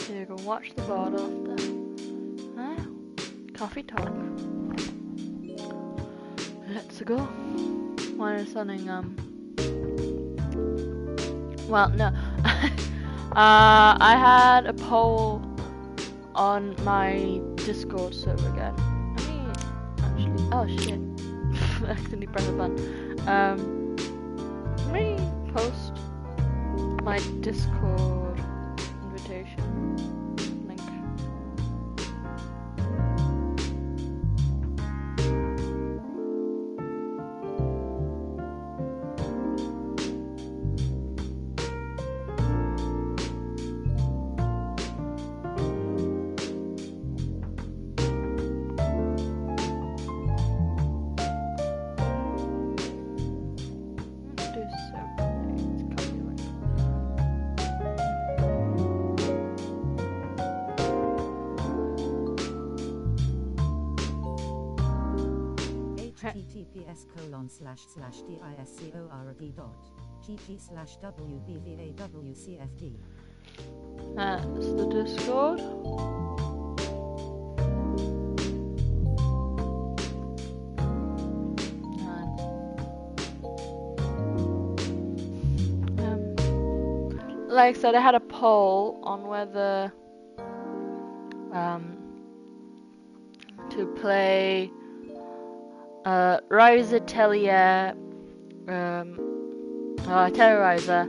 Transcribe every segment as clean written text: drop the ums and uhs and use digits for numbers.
So you can watch the board after. Coffee talk. Let's go. Why is something well, no. I had a poll on my Discord server again. Oh shit. I accidentally pressed the button. Let me post my Discord invitation link. https://discord.gg/wbvawcfd. That's the Discord. Like I said, I had a poll on whether to play Rise Atelier, Terrorizer,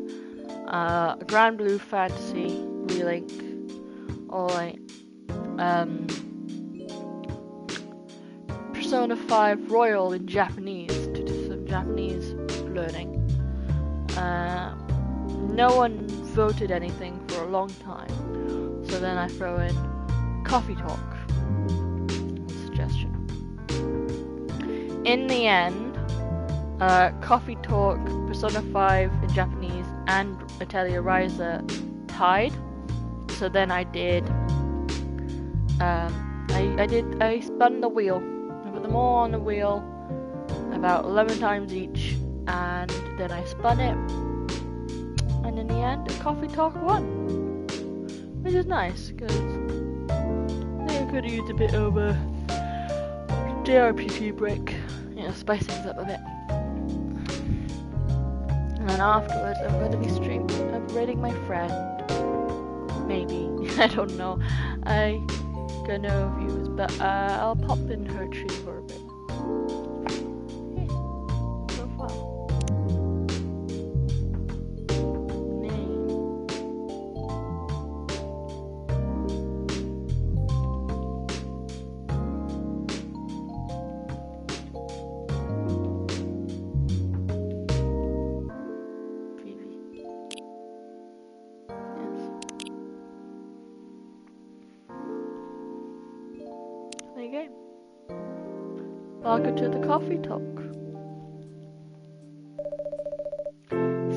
Grand Blue Fantasy Relink, or like Persona 5 Royal in Japanese to do some Japanese learning. No one voted anything for a long time, so then I throw in Coffee Talk suggestion. In the end, Coffee Talk, Persona 5 in Japanese, and Atelier Ryza tied. So then I did, I spun the wheel. I put them all on the wheel about 11 times each, and then I spun it. And in the end, Coffee Talk won, which is nice because I think I could have used a bit of a JRPG break, you know, spice things up a bit. And then afterwards, I'm going to be raiding my friend. Maybe. I don't know. I got no views, but I'll pop in her tree for a bit. Yeah, so fun. Game. Welcome to the Coffee Talk.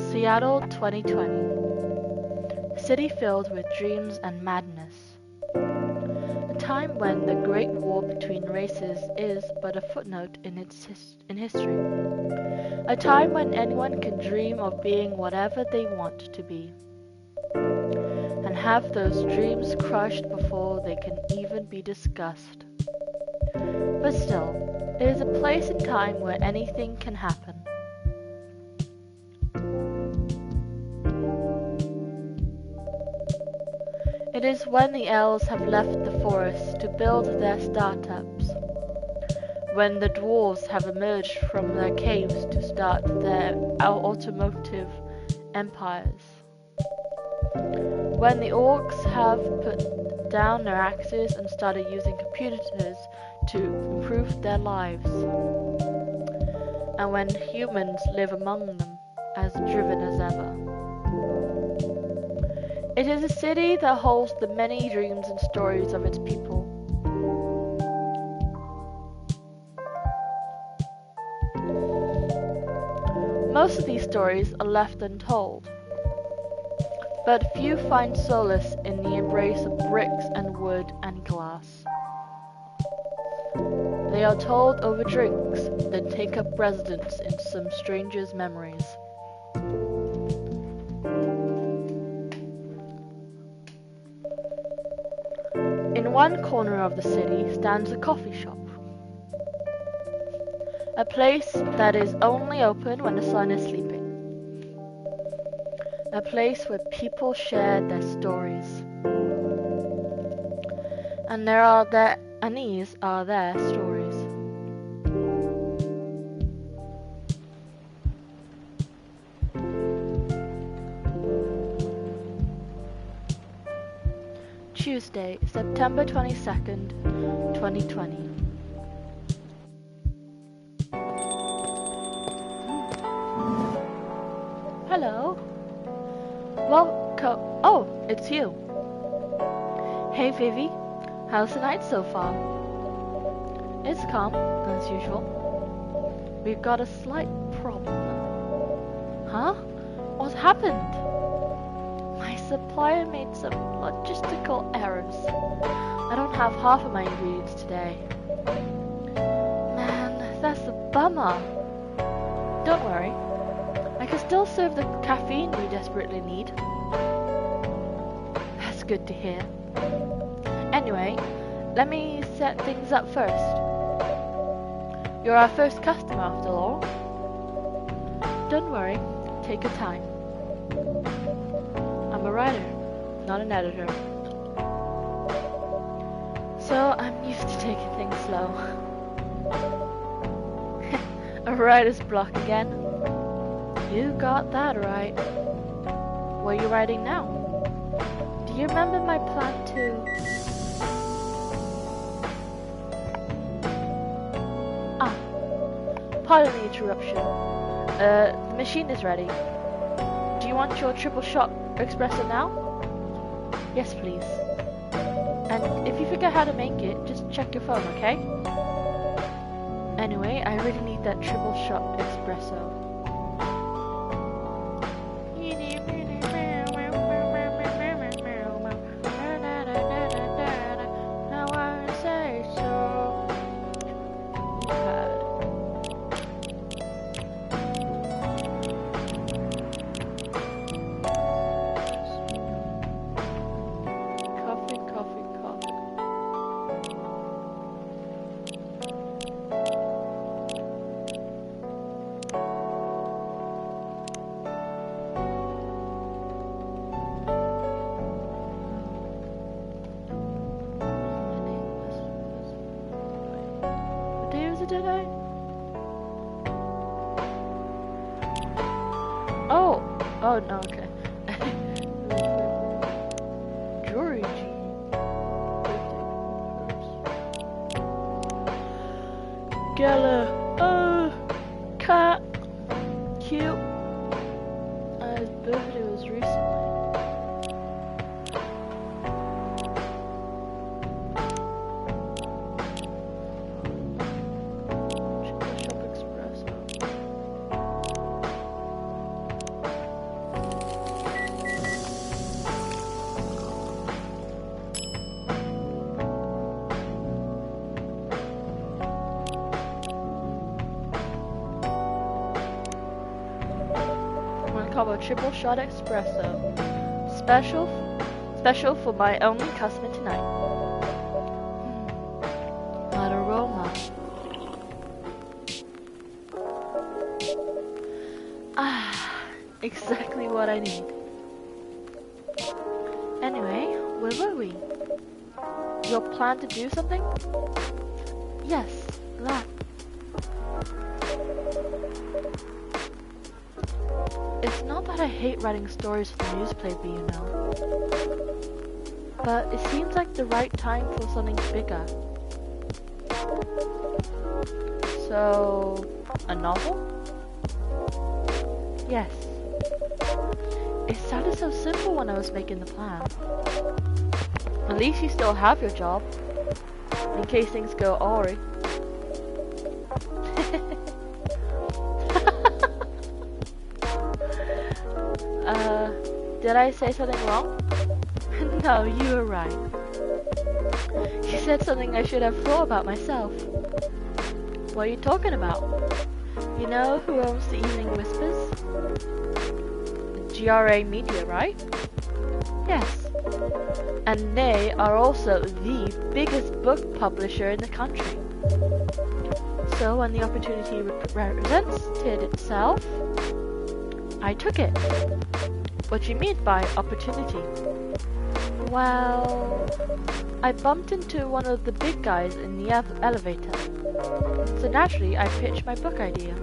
Seattle 2020. A city filled with dreams and madness. A time when the great war between races is but a footnote in history. A time when anyone can dream of being whatever they want to be. And have those dreams crushed before they can even be discussed. But still, it is a place and time where anything can happen. It is when the elves have left the forest to build their startups, when the dwarves have emerged from their caves to start their automotive empires, when the orcs have put down their axes and started using computers to improve their lives, and when humans live among them as driven as ever. It is a city that holds the many dreams and stories of its people. Most of these stories are left untold, but few find solace in the embrace of bricks and wood and glass. They are told over drinks that take up residence in some stranger's memories. In one corner of the city stands a coffee shop. A place that is only open when the sun is sleeping. A place where people share their stories. And these are their stories. Tuesday, September 22nd, 2020. Hello. Welcome. Oh, it's you. Hey, Vivi. How's the night so far? It's calm, as usual. We've got a slight problem. Huh? What happened? My supplier made some logistical errors. I don't have half of my ingredients today. Man, that's a bummer. Don't worry. I can still serve the caffeine we desperately need. That's good to hear. Anyway, let me set things up first. You're our first customer after all. Don't worry, take your time. I'm a writer, not an editor. So I'm used to taking things slow. A writer's block again. You got that right. What are you writing now? Do you remember my plan to... Pardon the interruption. The machine is ready. Do you want your triple shot espresso now? Yes, please. And if you forget how to make it, just check your phone, okay? Anyway, I really need that triple shot espresso. Today? Oh no, okay. Georgie. Gala, cat, cute. His birthday was recently. A triple shot espresso, special for my only customer tonight. That aroma. Exactly what I need. Anyway, where were we? Your plan to do something? Yes, that. It's not that I hate writing stories for the newspaper, you know. But it seems like the right time for something bigger. So, a novel? Yes. It sounded so simple when I was making the plan. At least you still have your job, in case things go awry. Did I say something wrong? No, you were right. You said something I should have thought about myself. What are you talking about? You know who owns the Evening Whispers? The GRA Media, right? Yes. And they are also the biggest book publisher in the country. So when the opportunity presented itself, I took it. What do you mean by opportunity? Well, I bumped into one of the big guys in the elevator. So naturally, I pitched my book idea.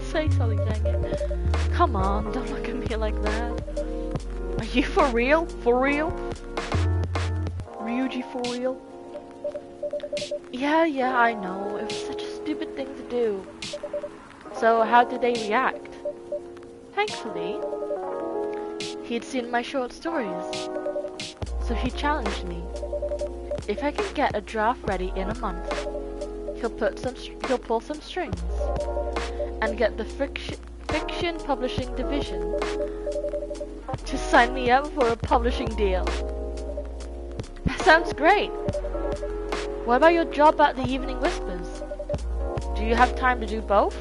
Say something, dang it. Come on, don't look at me like that. Are you for real? For real? Ryuji for real? Yeah, I know. It was such a stupid thing to do. So how did they react? Thankfully, he'd seen my short stories. So he challenged me. If I can get a draft ready in a month, he'll pull some strings and get the fiction publishing division to sign me up for a publishing deal. That sounds great. What about your job at the Evening Whispers? Do you have time to do both?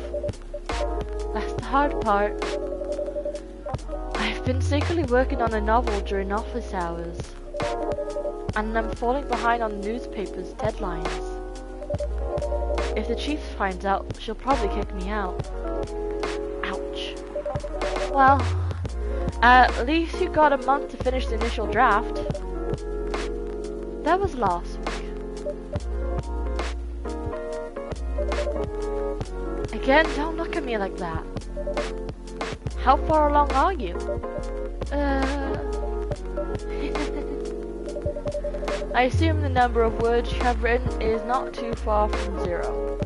That's the hard part. I've been secretly working on a novel during office hours, and I'm falling behind on the newspaper's deadlines. If the chief finds out, she'll probably kick me out. Ouch. Well, at least you got a month to finish the initial draft. That was last week. Again, don't look at me like that. How far along are you? I assume the number of words you have written is not too far from 0.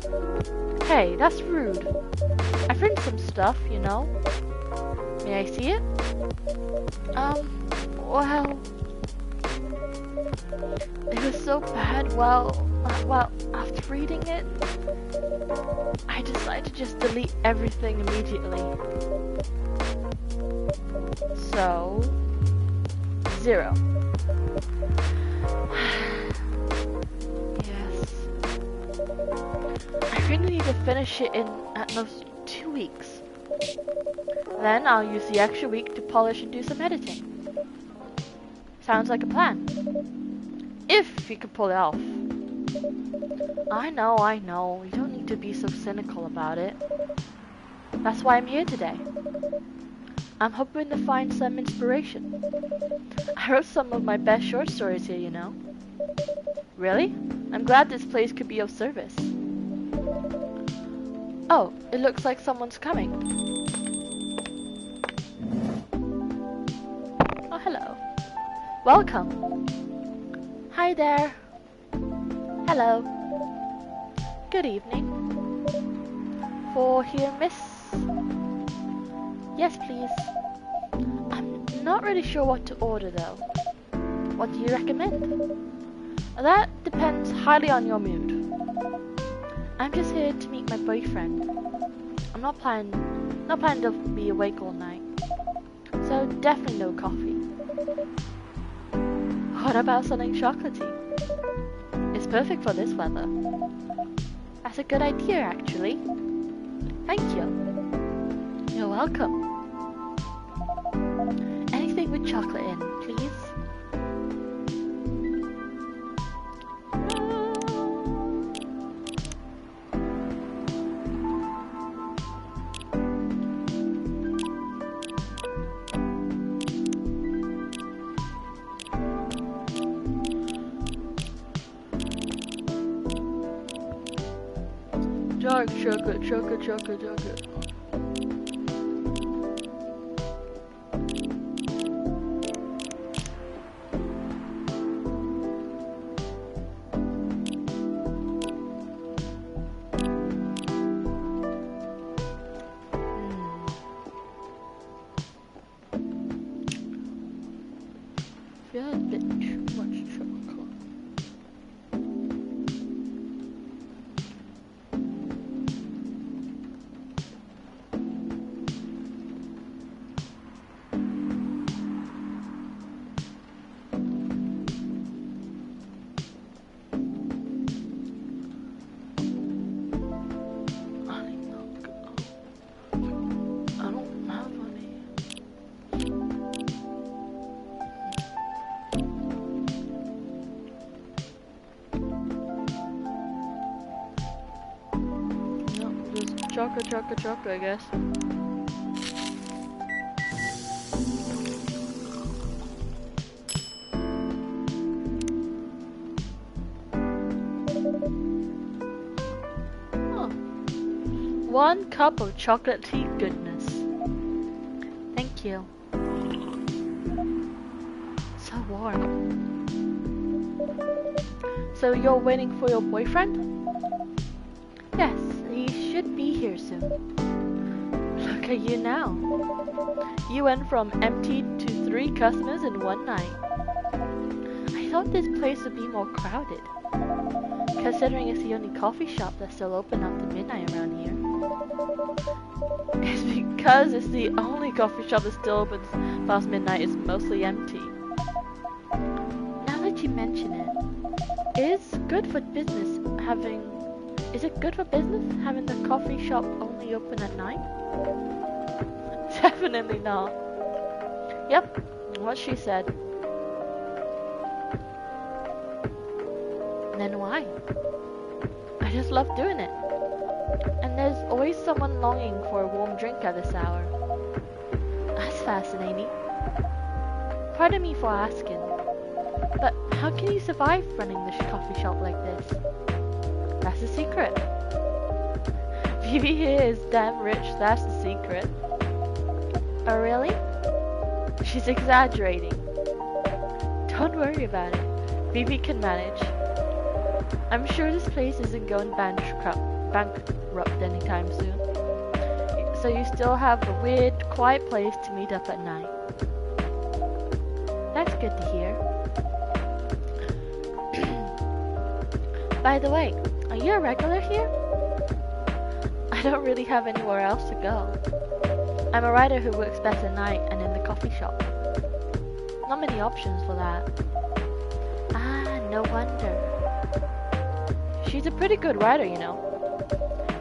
Hey, that's rude. I've written some stuff, you know. May I see it? Well... It was so bad, well, after reading it, I decided to just delete everything immediately. So, 0. Yes. I really need to finish it in at most 2 weeks. Then I'll use the extra week to polish and do some editing. Sounds like a plan. If you can pull it off. I know. You don't need to be so cynical about it. That's why I'm here today. I'm hoping to find some inspiration. I wrote some of my best short stories here, you know. Really? I'm glad this place could be of service. Oh, it looks like someone's coming. Oh, hello. Welcome. Hi there. Hello. Good evening. For here, miss? Yes, please. I'm not really sure what to order, though. What do you recommend? That depends highly on your mood. I'm just here to meet my boyfriend. I'm not planning to be awake all night. So definitely no coffee. What about something chocolatey? It's perfect for this weather. That's a good idea, actually. Thank you. You're welcome. Anything with chocolate in, please. Dark chocolate. Feel a bit too much chocolate. chocolate, chocolate, chocolate, I guess. Oh. 1 cup of chocolate tea goodness. Thank you. So warm. So you're waiting for your boyfriend? Yes, he should be here soon. Look at you now. You went from empty to 3 customers in one night. I thought this place would be more crowded, considering it's the only coffee shop that's still open after midnight around here. It's because it's the only coffee shop that still opens past midnight, it's mostly empty. Now that you mention it, is it good for business having the coffee shop only open at night? Definitely not. Yep, what she said. Then why? I just love doing it. And there's always someone longing for a warm drink at this hour. That's fascinating. Pardon me for asking, but how can you survive running this coffee shop like this? That's the secret. Phoebe here is damn rich, that's the secret. Oh really? She's exaggerating. Don't worry about it. Phoebe can manage. I'm sure this place isn't going bankrupt anytime soon. So you still have a weird, quiet place to meet up at night. That's good to hear. By the way, are you a regular here? I don't really have anywhere else to go. I'm a writer who works best at night and in the coffee shop. Not many options for that. Ah, no wonder. She's a pretty good writer, you know.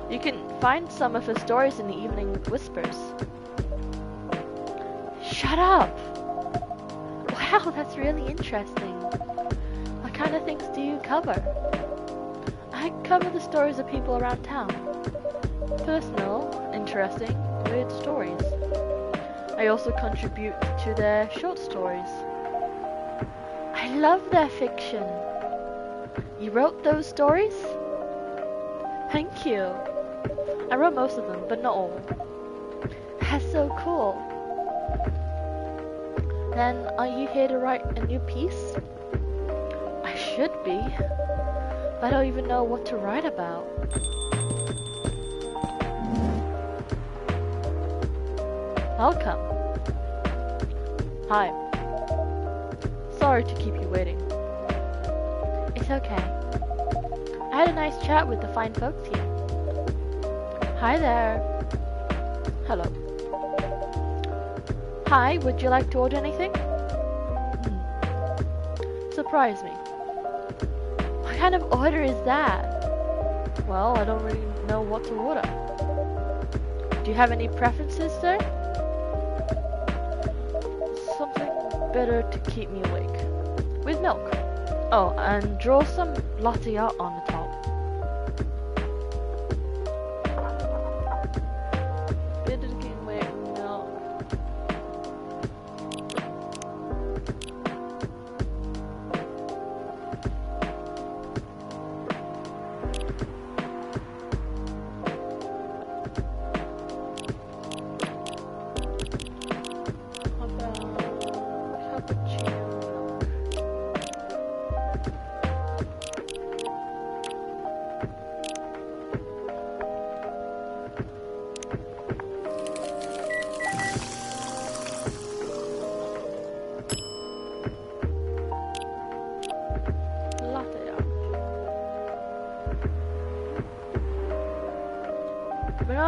You can find some of her stories in the Evening Whispers. Shut up! Wow, that's really interesting. What kind of things do you cover? I cover the stories of people around town. Personal, interesting, weird stories. I also contribute to their short stories. I love their fiction. You wrote those stories? Thank you. I wrote most of them, but not all. That's so cool. Then, are you here to write a new piece? I should be, but I don't even know what to write about. Welcome. Hi. Sorry to keep you waiting. It's okay. I had a nice chat with the fine folks here. Hi there. Hello. Hi, would you like to order anything? Surprise me. What kind of order is that? Well, I don't really know what to order. Do you have any preferences, sir? Something better to keep me awake. With milk. Oh, and draw some latte art on the top. Better to keep me awake with milk. How about cappuccino milk? Latte art. No!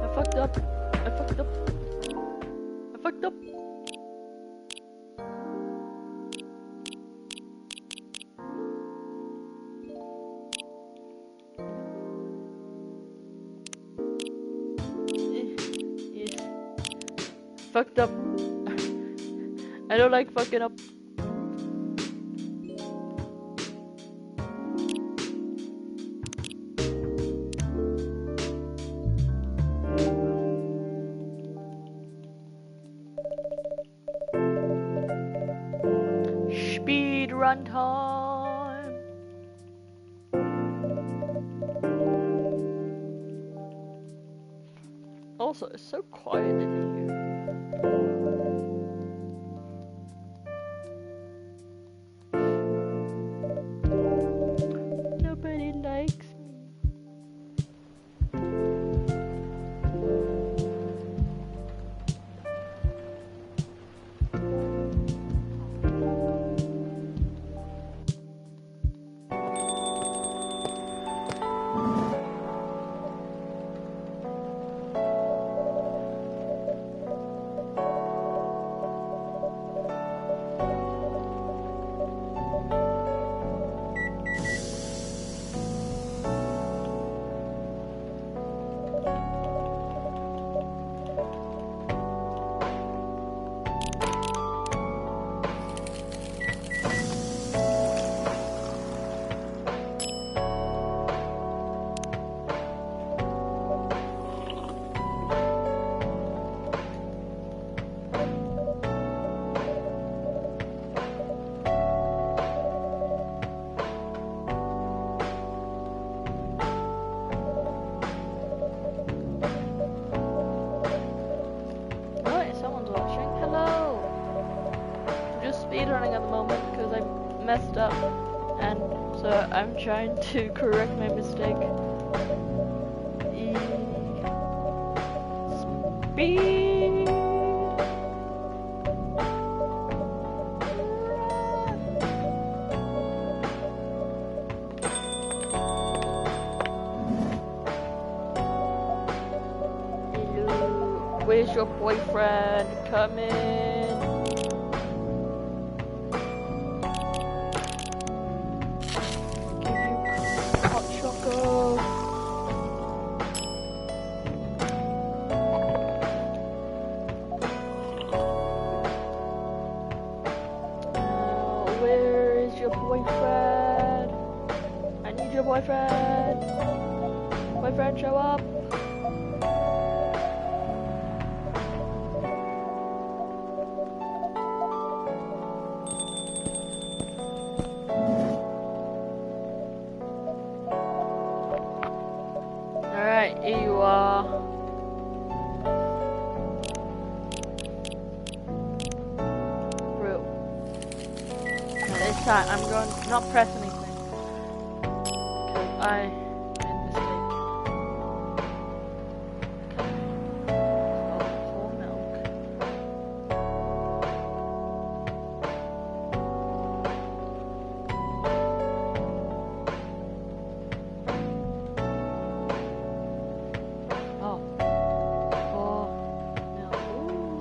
I fucked up. I fucked up. I fucked up. Yes. Fucked up. I don't like fucking up. run time. Also, it's so quiet in here. Nobody likes me. Speedrunning at the moment because I messed up, and so I'm trying to correct my mistake. Speed. Hello, where's your boyfriend? Come in. Boyfriend, I need your boyfriend. Boyfriend, show up. Alright, here you are. This time I'm going to not press anything because I made a mistake. Oh, whole milk. Oh, whole milk. Ooh.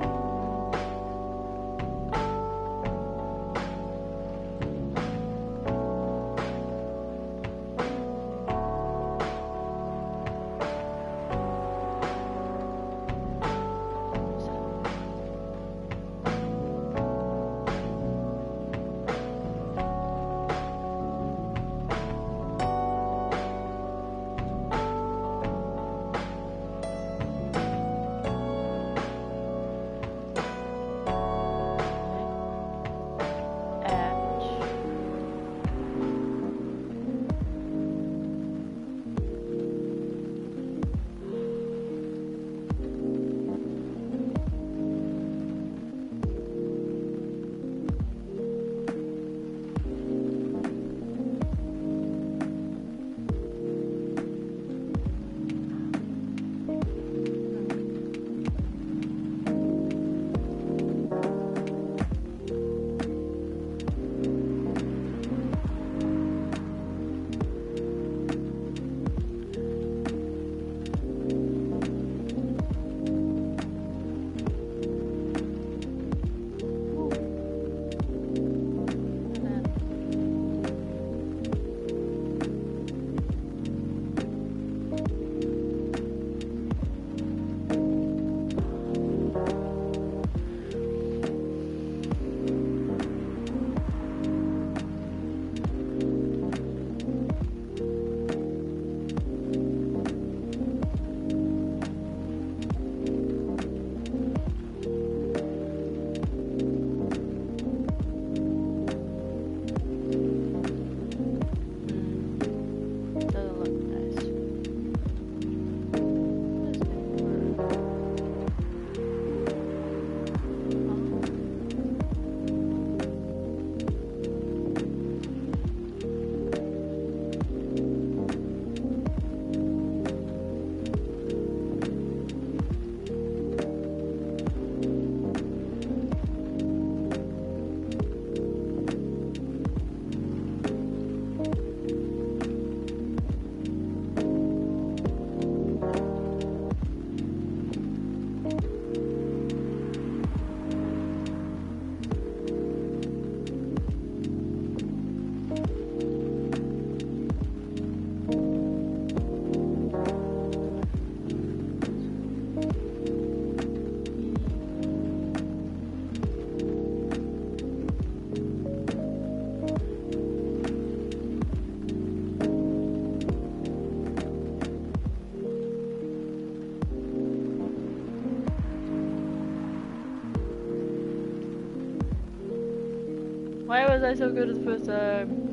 I so good at the first time?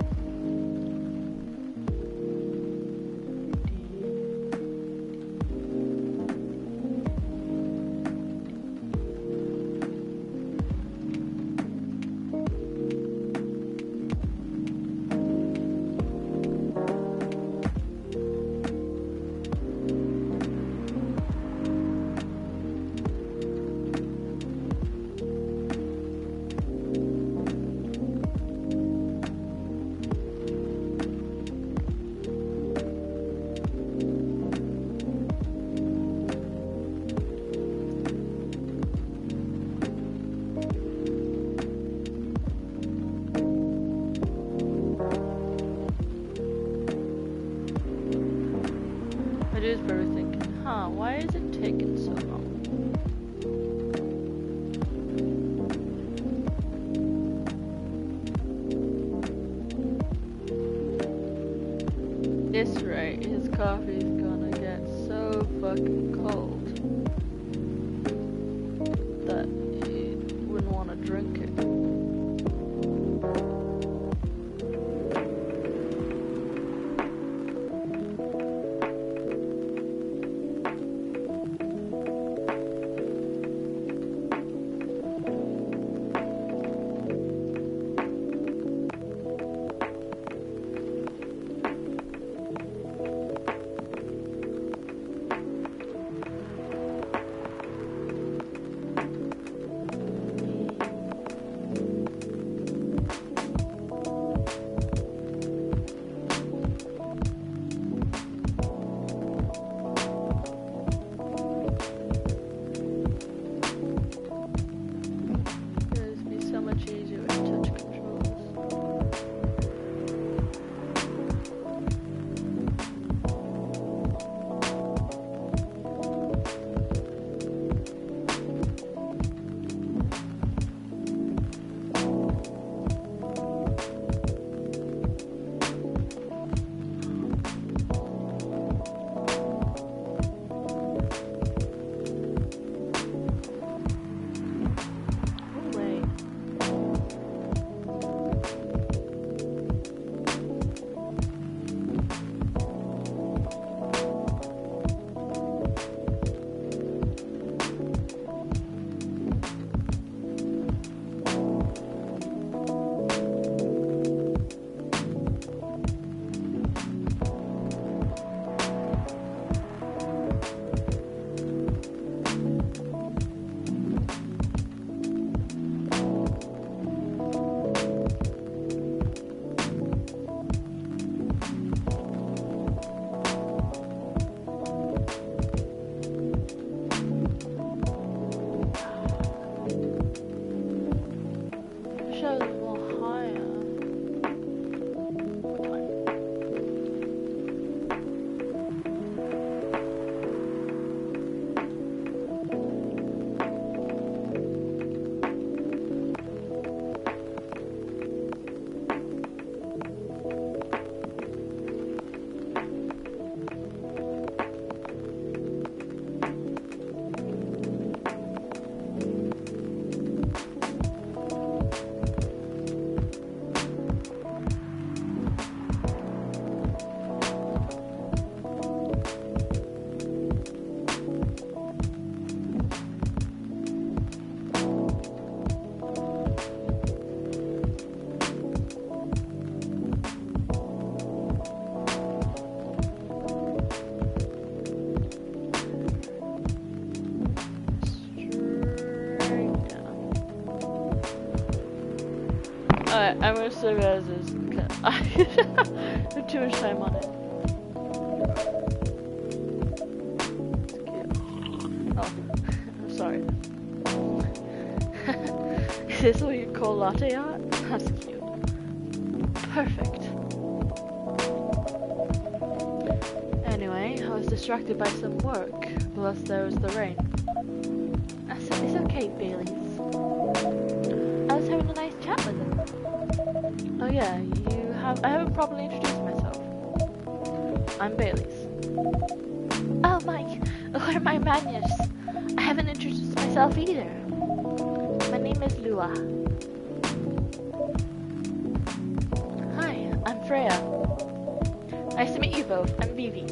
I was probably thinking, why is it taking so long? This rate, his coffee's gonna get so fucking cold that you wouldn't want to drink it. Alright, I'm gonna serve it as is. I have too much time on it. Oh, I'm sorry. Is this what you call latte art? That's cute. Perfect. Anyway, I was distracted by some work, plus there was the rain. I said, it's okay, Baileys. I was having a nice chat with him. Oh yeah, I haven't properly introduced myself. I'm Baileys. Oh Mike, where are my manners? I haven't introduced myself either. My name is Lua. Nice to meet you both. I'm Vivi.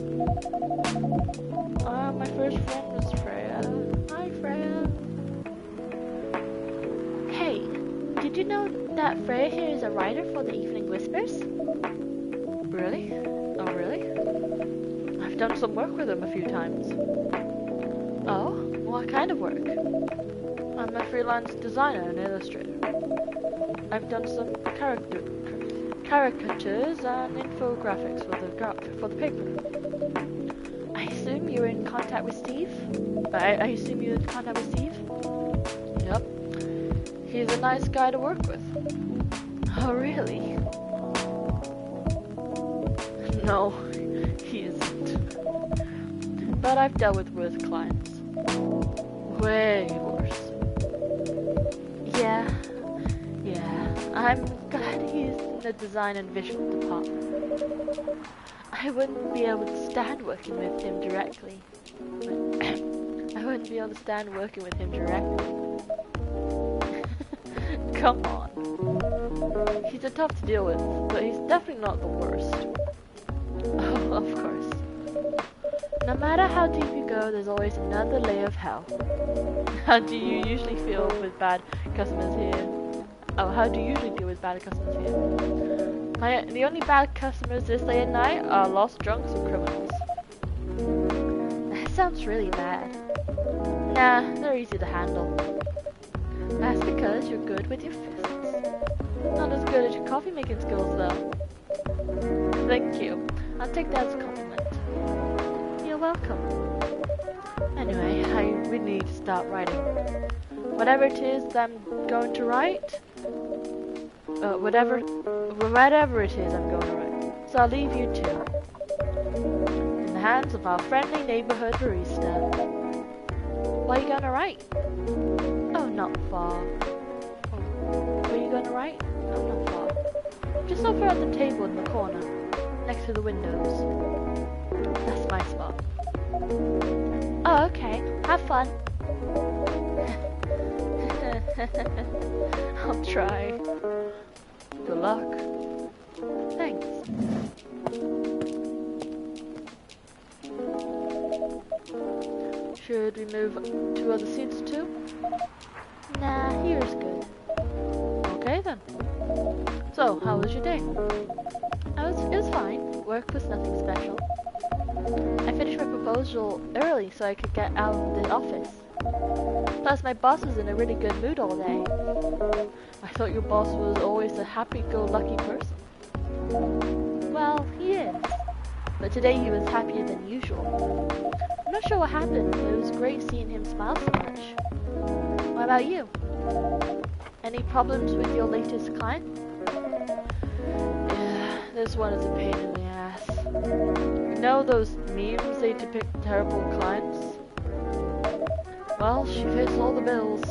My first friend was Freya. Hi, Freya. Hey, did you know that Freya here is a writer for the Evening Whispers? Really? Oh, really? I've done some work with him a few times. Oh? What kind of work? I'm a freelance designer and illustrator. I've done some caricatures and infographics for the paper. I assume you're in contact with Steve? I assume you're in contact with Steve? Yep. He's a nice guy to work with. Oh, really? No, he isn't. But I've dealt with worse clients. Way worse. Yeah. I'm glad he's in the design and visual department. I wouldn't be able to stand working with him directly. Come on. He's a tough to deal with, but he's definitely not the worst. Oh, of course. No matter how deep you go, there's always another layer of hell. How do you usually feel with bad customers here? Oh, how do you usually deal with bad customers here? The only bad customers this late at night are lost drunks and criminals. That sounds really bad. Nah, they're easy to handle. That's because you're good with your fists. Not as good as your coffee making skills though. Thank you. I'll take that as a compliment. You're welcome. Anyway, I really need to start writing. Whatever it is that I'm going to write, whatever it is I'm going to write. So I'll leave you two in the hands of our friendly neighborhood barista. What are you going to write? Oh, not far. What are you going to write? Oh, not far. Just over at the table in the corner, next to the windows. That's my spot. Oh, okay. Have fun. I'll try. Good luck. Thanks. Should we move to other seats too? Nah, here's good. Okay then. So, how was your day? It was fine. Work was nothing special. I finished my proposal early so I could get out of the office. Plus, my boss was in a really good mood all day. I thought your boss was always a happy-go-lucky person. Well, he is. But today he was happier than usual. I'm not sure what happened, but it was great seeing him smile so much. What about you? Any problems with your latest client? Yeah, this one is a pain in the ass. You know those memes they depict terrible clients? Well, she fits all the bills.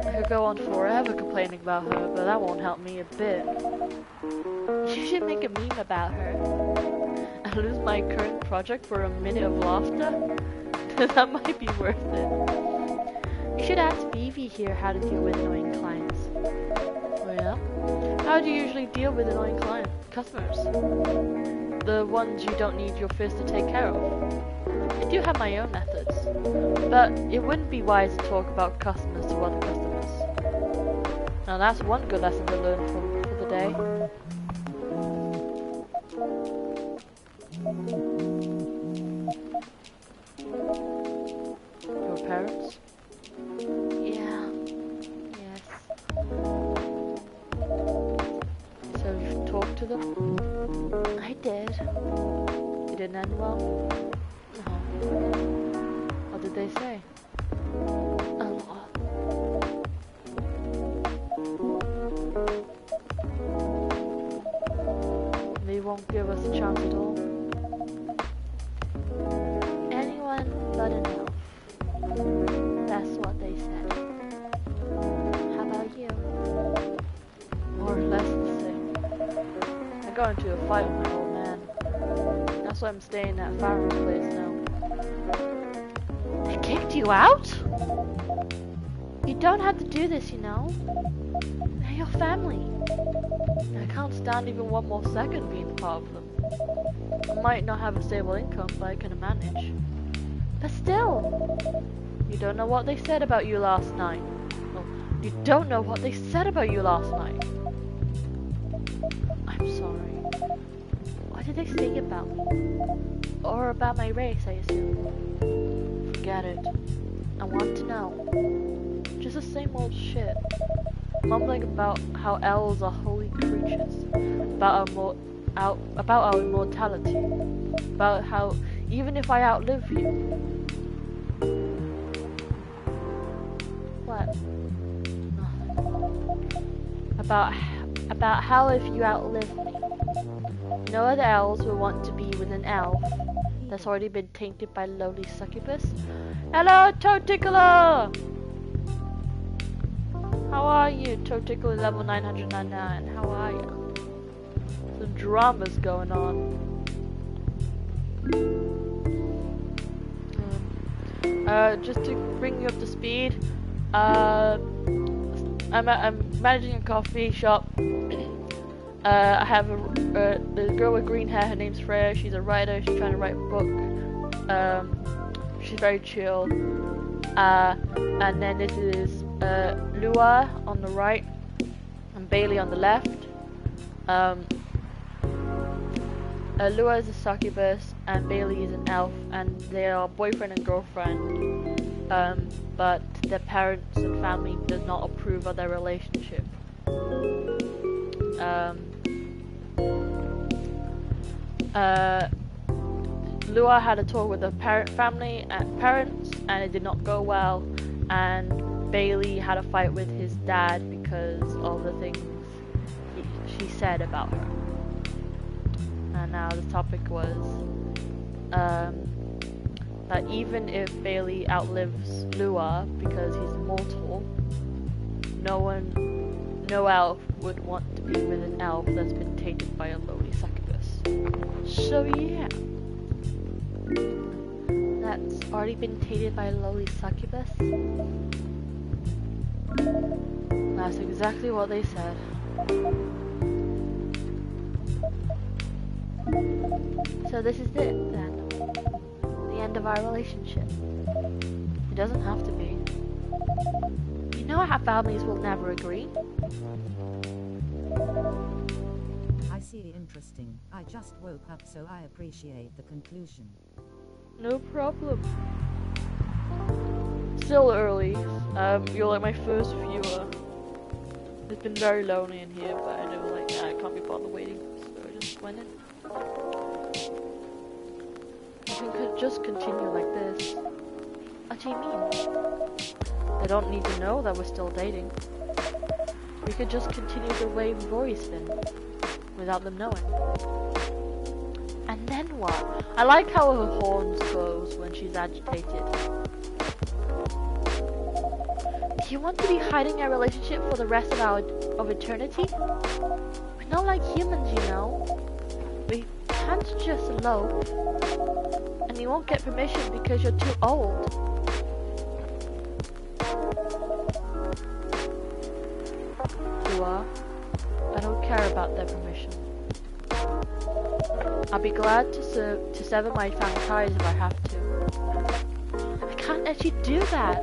I could go on forever complaining about her, but that won't help me a bit. You should make a meme about her. I lose my current project for a minute of laughter? That might be worth it. You should ask Vivi here how to deal with annoying clients. Oh yeah? How do you usually deal with annoying customers? The ones you don't need your fist to take care of. I do have my own methods, but it wouldn't be wise to talk about customers to other customers. Now that's one good lesson to learn for the day. Your parents? Yeah. Yes. So you've talked to them? I did. It didn't end well? No. What did they say? A lot. They won't give us a chance at all. Anyone but an elf. That's what they said. How about you? More or less the same. I got into a fight with my old man. That's why I'm staying at Farrell's place now. They kicked you out? You don't have to do this, you know. They're your family. I can't stand even one more second being part of them. I might not have a stable income, but I can manage. But still, you don't know what they said about you last night. Oh, you don't know what they said about you last night. I'm sorry. What did they say about me? Or about my race, I assume. Forget it. I want to know. Just the same old shit. Mumbling about how elves are holy creatures, about our immortality, about how even if I outlive you. What? Nothing. About how if you outlive me, no other elves will want to be with an elf that's already been tainted by lowly succubus. Hello, Toadtickler! How are you, Toadtickler level 999? How are you? Some drama's going on. Just to bring you up to speed, I'm managing a coffee shop. I have a girl with green hair. Her name's Freya. She's a writer. She's trying to write a book. She's very chill. And then this is Lua on the right and Bailey on the left. Lua is a succubus and Bailey is an elf, and they are boyfriend and girlfriend. But their parents and family does not approve of their relationship. Lua had a talk with the parents, and it did not go well. And Bailey had a fight with his dad because of the things she said about her. And now the topic was that even if Bailey outlives Lua because he's immortal, no elf would want to be with an elf that's been tainted by a lowly succubus. So yeah, that's already been tainted by a lowly succubus. That's exactly what they said. So this is it then. The end of our relationship. It doesn't have to be. You know how families will never agree. I see. Interesting. I just woke up, so I appreciate the conclusion. No problem. Still early. You're like my first viewer. It's been very lonely in here, but I know like I can't be bothered waiting, so I just went in. We could just continue like this. What do you mean? They don't need to know that we're still dating. We could just continue the way we've always been, without them knowing. And then what? I like how her horns goes when she's agitated. Do you want to be hiding our relationship for the rest of eternity? We're not like humans, you know. We can't just elope. And you won't get permission because you're too old. Lua, I don't care about their permission. I'll be glad to sever my family ties if I have to. I can't let you do that.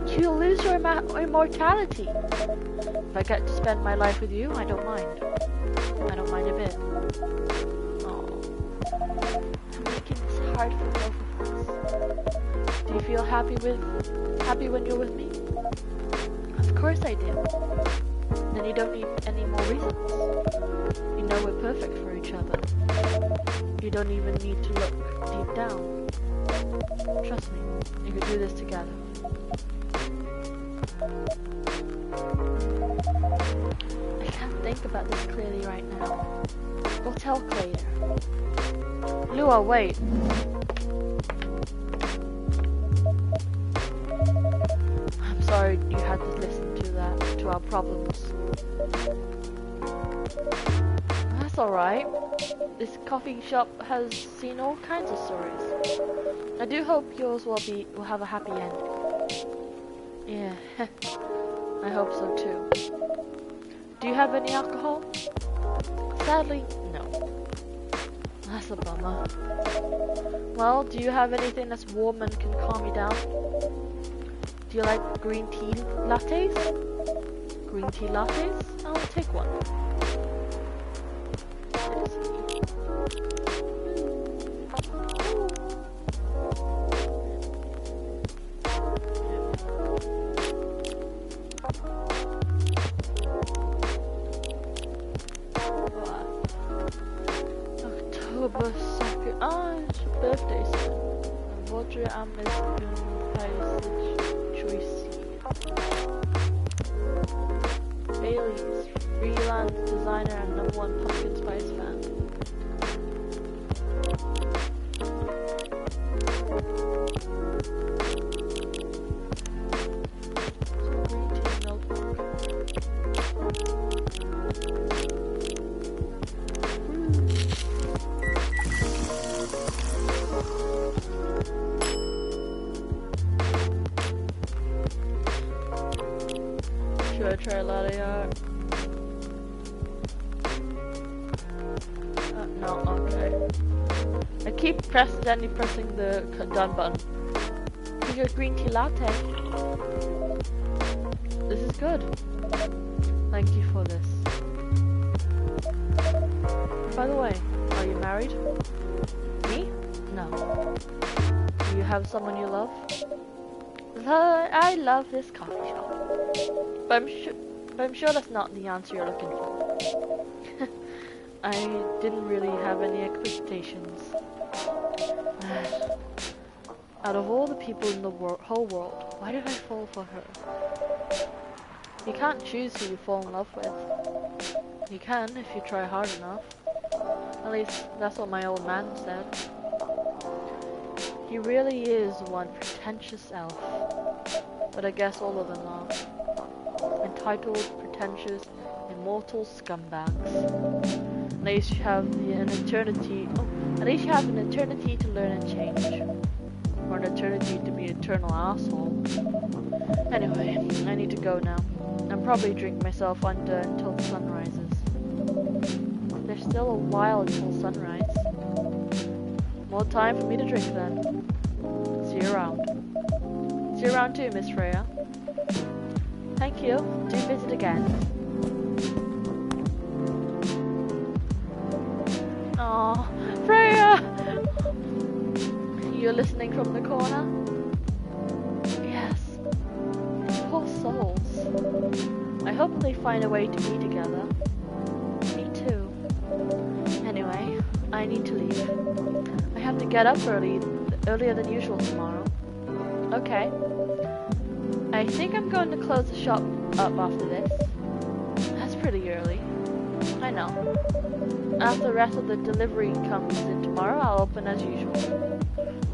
You'll lose your immortality. If I get to spend my life with you, I don't mind. I don't mind a bit. Oh, I'm making this hard for both of us. Do you feel happy when you're with me? Of course I do. Then you don't need any more reasons. You know we're perfect for each other. You don't even need to look deep down. Trust me, you can do this together. I can't think about this clearly right now. We'll talk later. Lua, wait. I'm sorry you had to listen to our problems. That's alright. This coffee shop has seen all kinds of stories. I do hope yours will have a happy end. Yeah, I hope so too. Do you have any alcohol? Sadly, no. That's a bummer. Well, do you have anything that's warm and can calm you down? Do you like green tea lattes? Green tea lattes? I'll take one. October 2nd. Ah, it's your birthday soon. Roger Amesbun Passage Choice. Bailey's freelance designer and #1 pumpkin spice fan. Some green tea notebook. Should I try latte art? No, okay. I keep accidentally pressing the done button. Here's your green tea latte. This is good. Thank you for this. By the way, are you married? Me? No. Do you have someone you love? I love this coffee shop. But I'm sure that's not the answer you're looking for. I didn't really have any expectations. Out of all the people in the whole world, why did I fall for her? You can't choose who you fall in love with. You can if you try hard enough. At least that's what my old man said. He really is one pretentious elf. But I guess all of them are. Entitled, pretentious, immortal scumbags. At least you have an eternity. At least you have an eternity to learn and change, or an eternity to be an eternal asshole. Anyway, I need to go now. I'll probably drink myself under until the sun rises. There's still a while until sunrise. More time for me to drink then. See you around. See you around too, Miss Freya. Thank you. Do visit again. Aw, Freya! You're listening from the corner? Yes. Poor souls. I hope they find a way to be together. Me too. Anyway, I need to leave. I have to get up earlier than usual tomorrow. Okay. I think I'm going to close the shop up after this. That's pretty early. I know. After the rest of the delivery comes in tomorrow, I'll open as usual.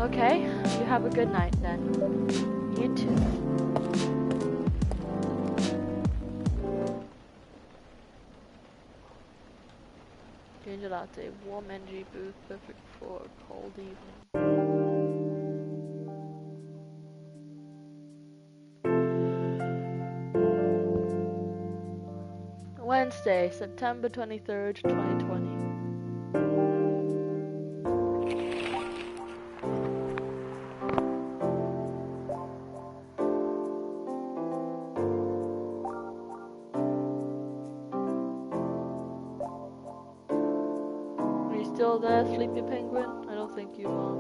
Okay, you have a good night then. You too. Ginger latte, warm energy booth, perfect for a cold evening. Wednesday, September 23rd, 2020. Are you still there, Sleepy Penguin? I don't think you are.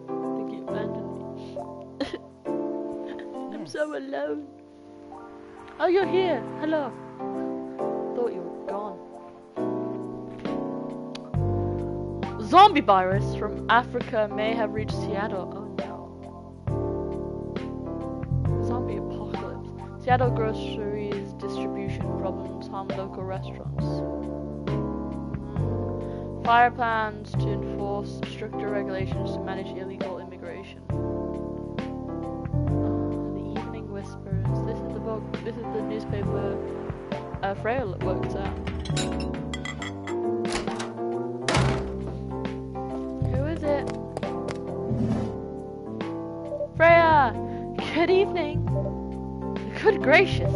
I think you abandoned me. I'm so alone. Oh, you're here. Hello. Thought you were gone. Zombie virus from Africa may have reached Seattle. Oh no. Zombie apocalypse. Seattle groceries distribution problems harm local restaurants. Fire plans to enforce stricter regulations to manage illegal immigration. The Evening Whispers. This is the book. This is the newspaper Freya works at. Who is it? Freya! Good evening! Good gracious!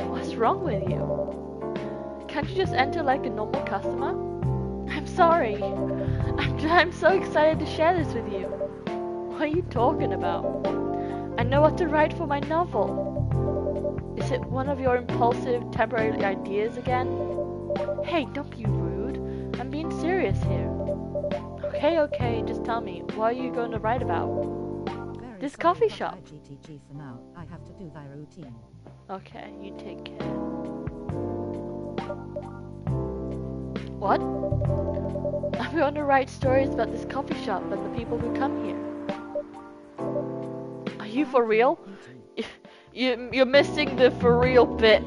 What's wrong with you? Can't you just enter like a normal customer? I'm sorry. I'm so excited to share this with you. What are you talking about? I know what to write for my novel. Is it one of your impulsive, temporary ideas again? Hey, don't be rude. I'm being serious here. Okay, just tell me, what are you going to write about? Very This sorry, coffee but shop. GTG for now. I have to do thy routine. Okay, you take care. What? I'm going to write stories about this coffee shop and the people who come here. Are you for real? You're missing the for real bit.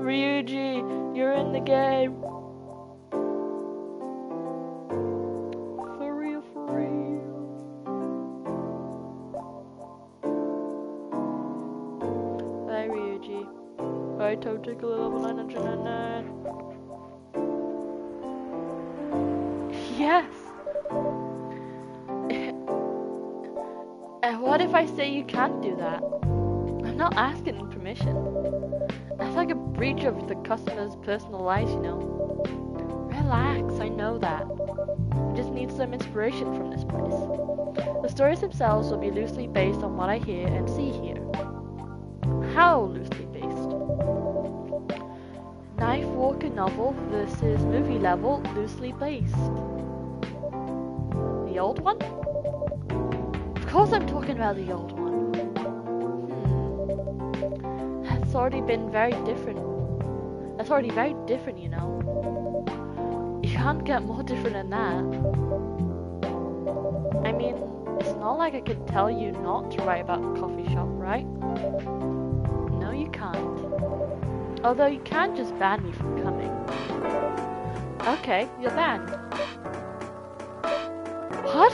Ryuji, you're in the game. For real, for real. Bye, Ryuji. Bye, Totickle level 999. Yes. And what if I say you can't do that? I'm not asking permission. That's like a breach of the customer's personal lives, you know. Relax, I know that. I just need some inspiration from this place. The stories themselves will be loosely based on what I hear and see here. How loosely based? Knife Walker novel versus movie level loosely based. The old one? Of course I'm talking about the old one. That's already very different, you know. You can't get more different than that. I mean, it's not like I could tell you not to write about the coffee shop, right? No, you can't. Although you can't just ban me from coming. Okay, you're banned. What?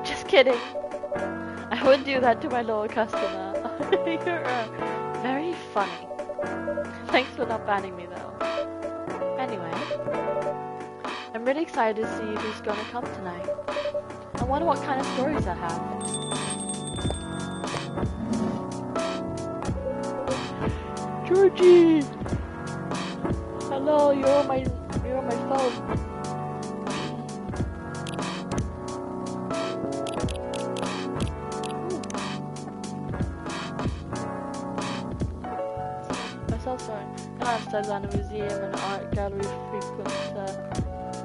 Just kidding. I wouldn't do that to my loyal customer. You're very funny. Thanks for not banning me though. Anyway, I'm really excited to see who's gonna come tonight. I wonder what kind of stories I have. Georgie! Hello, you're on my phone. Sorry. I'm studies at a museum and art gallery, frequent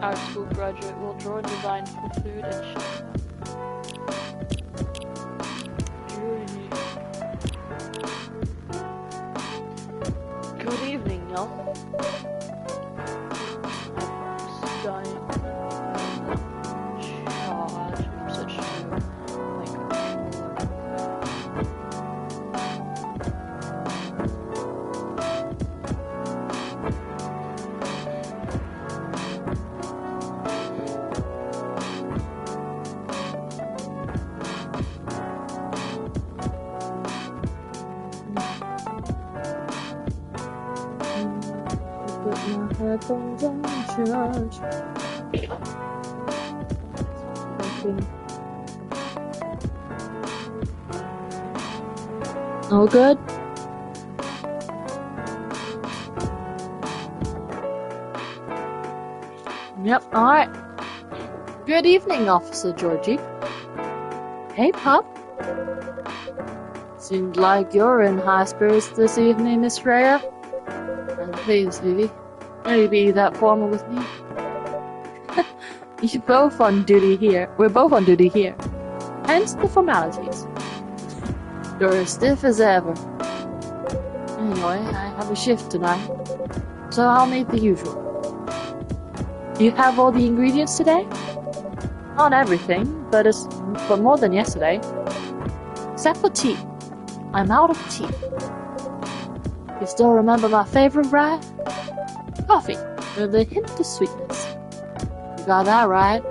art school graduate, will draw and design for food and shop. Good evening, y'all. Dying. Charge. I'm such a headphones on charge. All good? Yep, alright. Good evening, Officer Georgie. Hey, pup. Seems like you're in high spirits this evening, Miss Freya. Please, Vivi. Maybe be that formal with me. You're both on duty here. We're both on duty here. Hence the formalities. You're as stiff as ever. Anyway, I have a shift tonight, so I'll need the usual. Do you have all the ingredients today? Not everything, but more than yesterday. Except for tea. I'm out of tea. You still remember my favorite, right? Coffee, with a hint of sweetness. You got that right.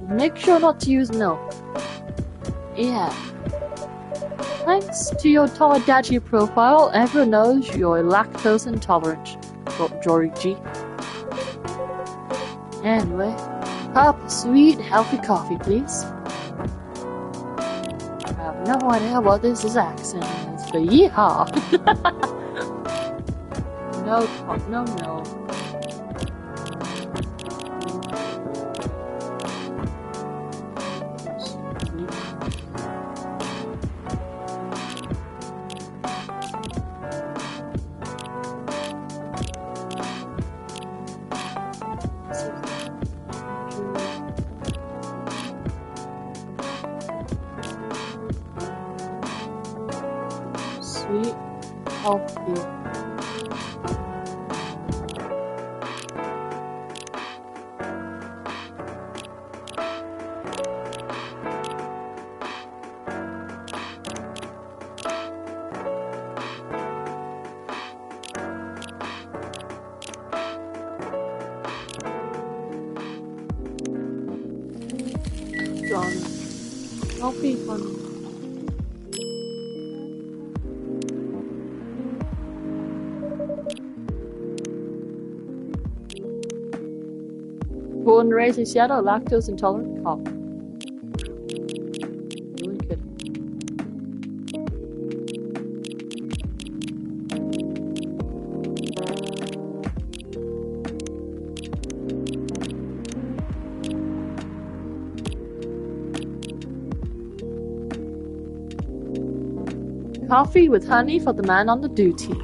Make sure not to use milk. Yeah. Thanks to your Tomodachi profile, everyone knows you're lactose intolerant, Georgie. Anyway, cup of sweet, healthy coffee, please. I have no idea what this accent is, but yeehaw! No. coffee. Johnny. Coffee fun. Born and raised in Seattle, lactose intolerant coffee. Really good. Coffee with honey for the man on the duty.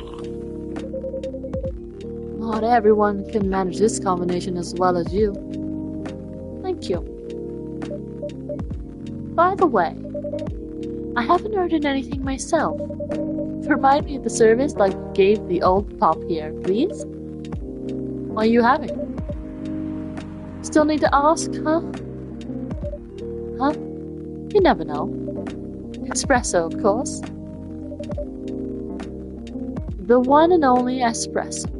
Not everyone can manage this combination as well as you. Thank you. By the way, I haven't ordered anything myself. Remind me of the service like you gave the old pop here, please. What are you having? Still need to ask, huh? Huh? You never know. Espresso, of course. The one and only espresso.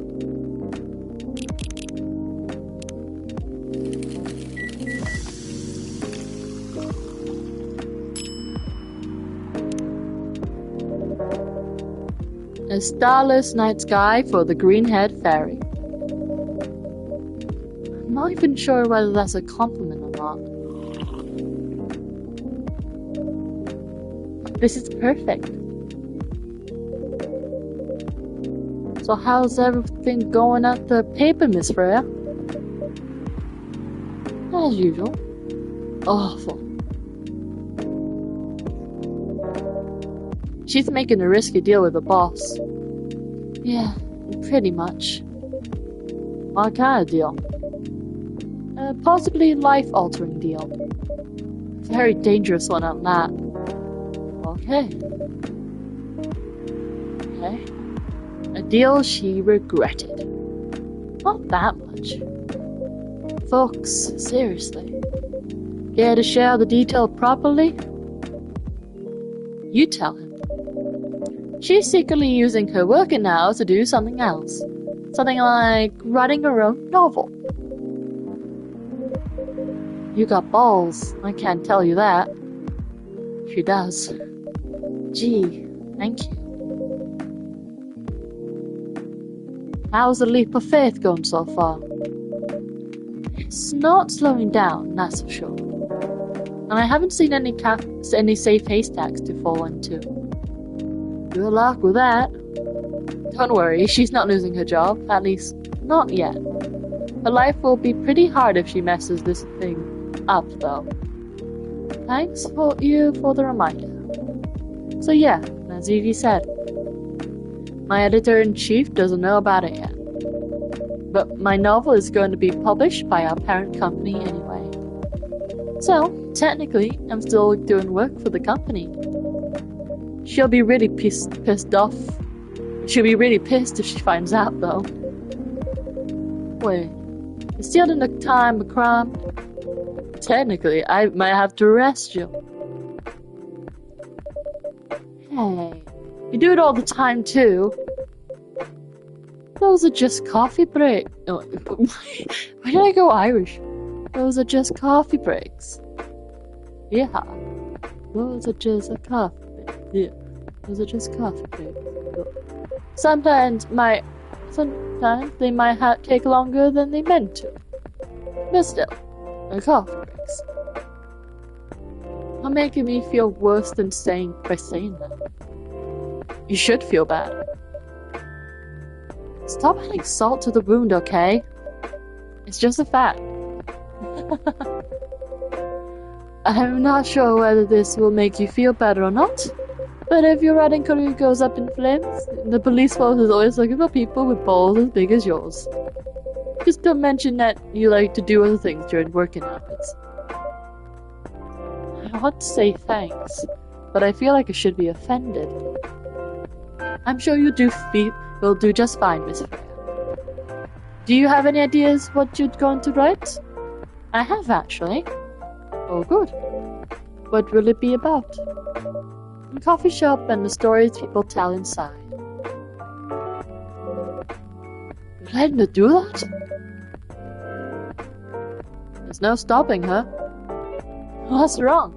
A starless night sky for the Greenhead Ferry. I'm not even sure whether that's a compliment or not. This is perfect. So how's everything going at the paper, Miss Freya? As usual. Awful. She's making a risky deal with the boss. Yeah, pretty much. What kind of deal? Possibly life-altering deal. Very dangerous one at that. Okay. A deal she regretted. Not that much. Folks, seriously. Care to share the detail properly? You tell him. She's secretly using her working hours to do something else. Something like writing her own novel. You got balls, I can't tell you that. She does. Gee, thank you. How's the leap of faith going so far? It's not slowing down, that's for sure. And I haven't seen any safe haystacks to fall into. Good luck with that. Don't worry, she's not losing her job, at least not yet. Her life will be pretty hard if she messes this thing up, though. Thanks for the reminder. So yeah, as Evie said, my editor-in-chief doesn't know about it yet. But my novel is going to be published by our parent company anyway. So, technically, I'm still doing work for the company. She'll be really pissed off. She'll be really pissed if she finds out, though. Wait, you still didn't look time a crime? Technically, I might have to arrest you. Hey, you do it all the time, too. Those are just coffee breaks. Oh, why did I go Irish? Those are just coffee breaks. Yeah, those are just a coffee break. Yeah, those are just coffee breaks. Sometimes they might take longer than they meant to. But still, they're coffee breaks. You're making me feel worse than by saying that. You should feel bad. Stop adding salt to the wound, okay? It's just a fact. I'm not sure whether this will make you feel better or not, but if your writing career goes up in flames, the police force is always looking for people with balls as big as yours. Just don't mention that you like to do other things during working hours. I want to say thanks, but I feel like I should be offended. I'm sure you'll do just fine, Miss Freya. Do you have any ideas what you're going to write? I have, actually. Oh, good. What will it be about? A coffee shop and the stories people tell inside. You let him do that? There's no stopping her. What's wrong?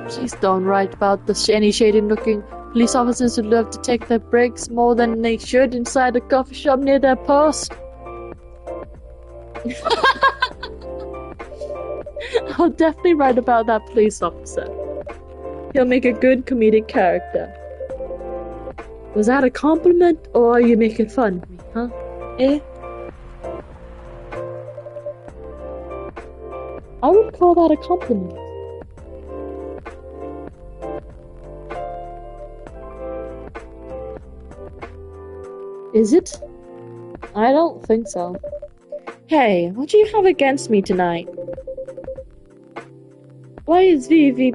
Please don't write about the any shady-looking police officers who love to take their breaks more than they should inside a coffee shop near their post. I'll definitely write about that police officer. He'll make a good comedic character. Was that a compliment, or are you making fun of me, huh? Eh? I would call that a compliment. Is it? I don't think so. Hey, what do you have against me tonight? Why is Vivi?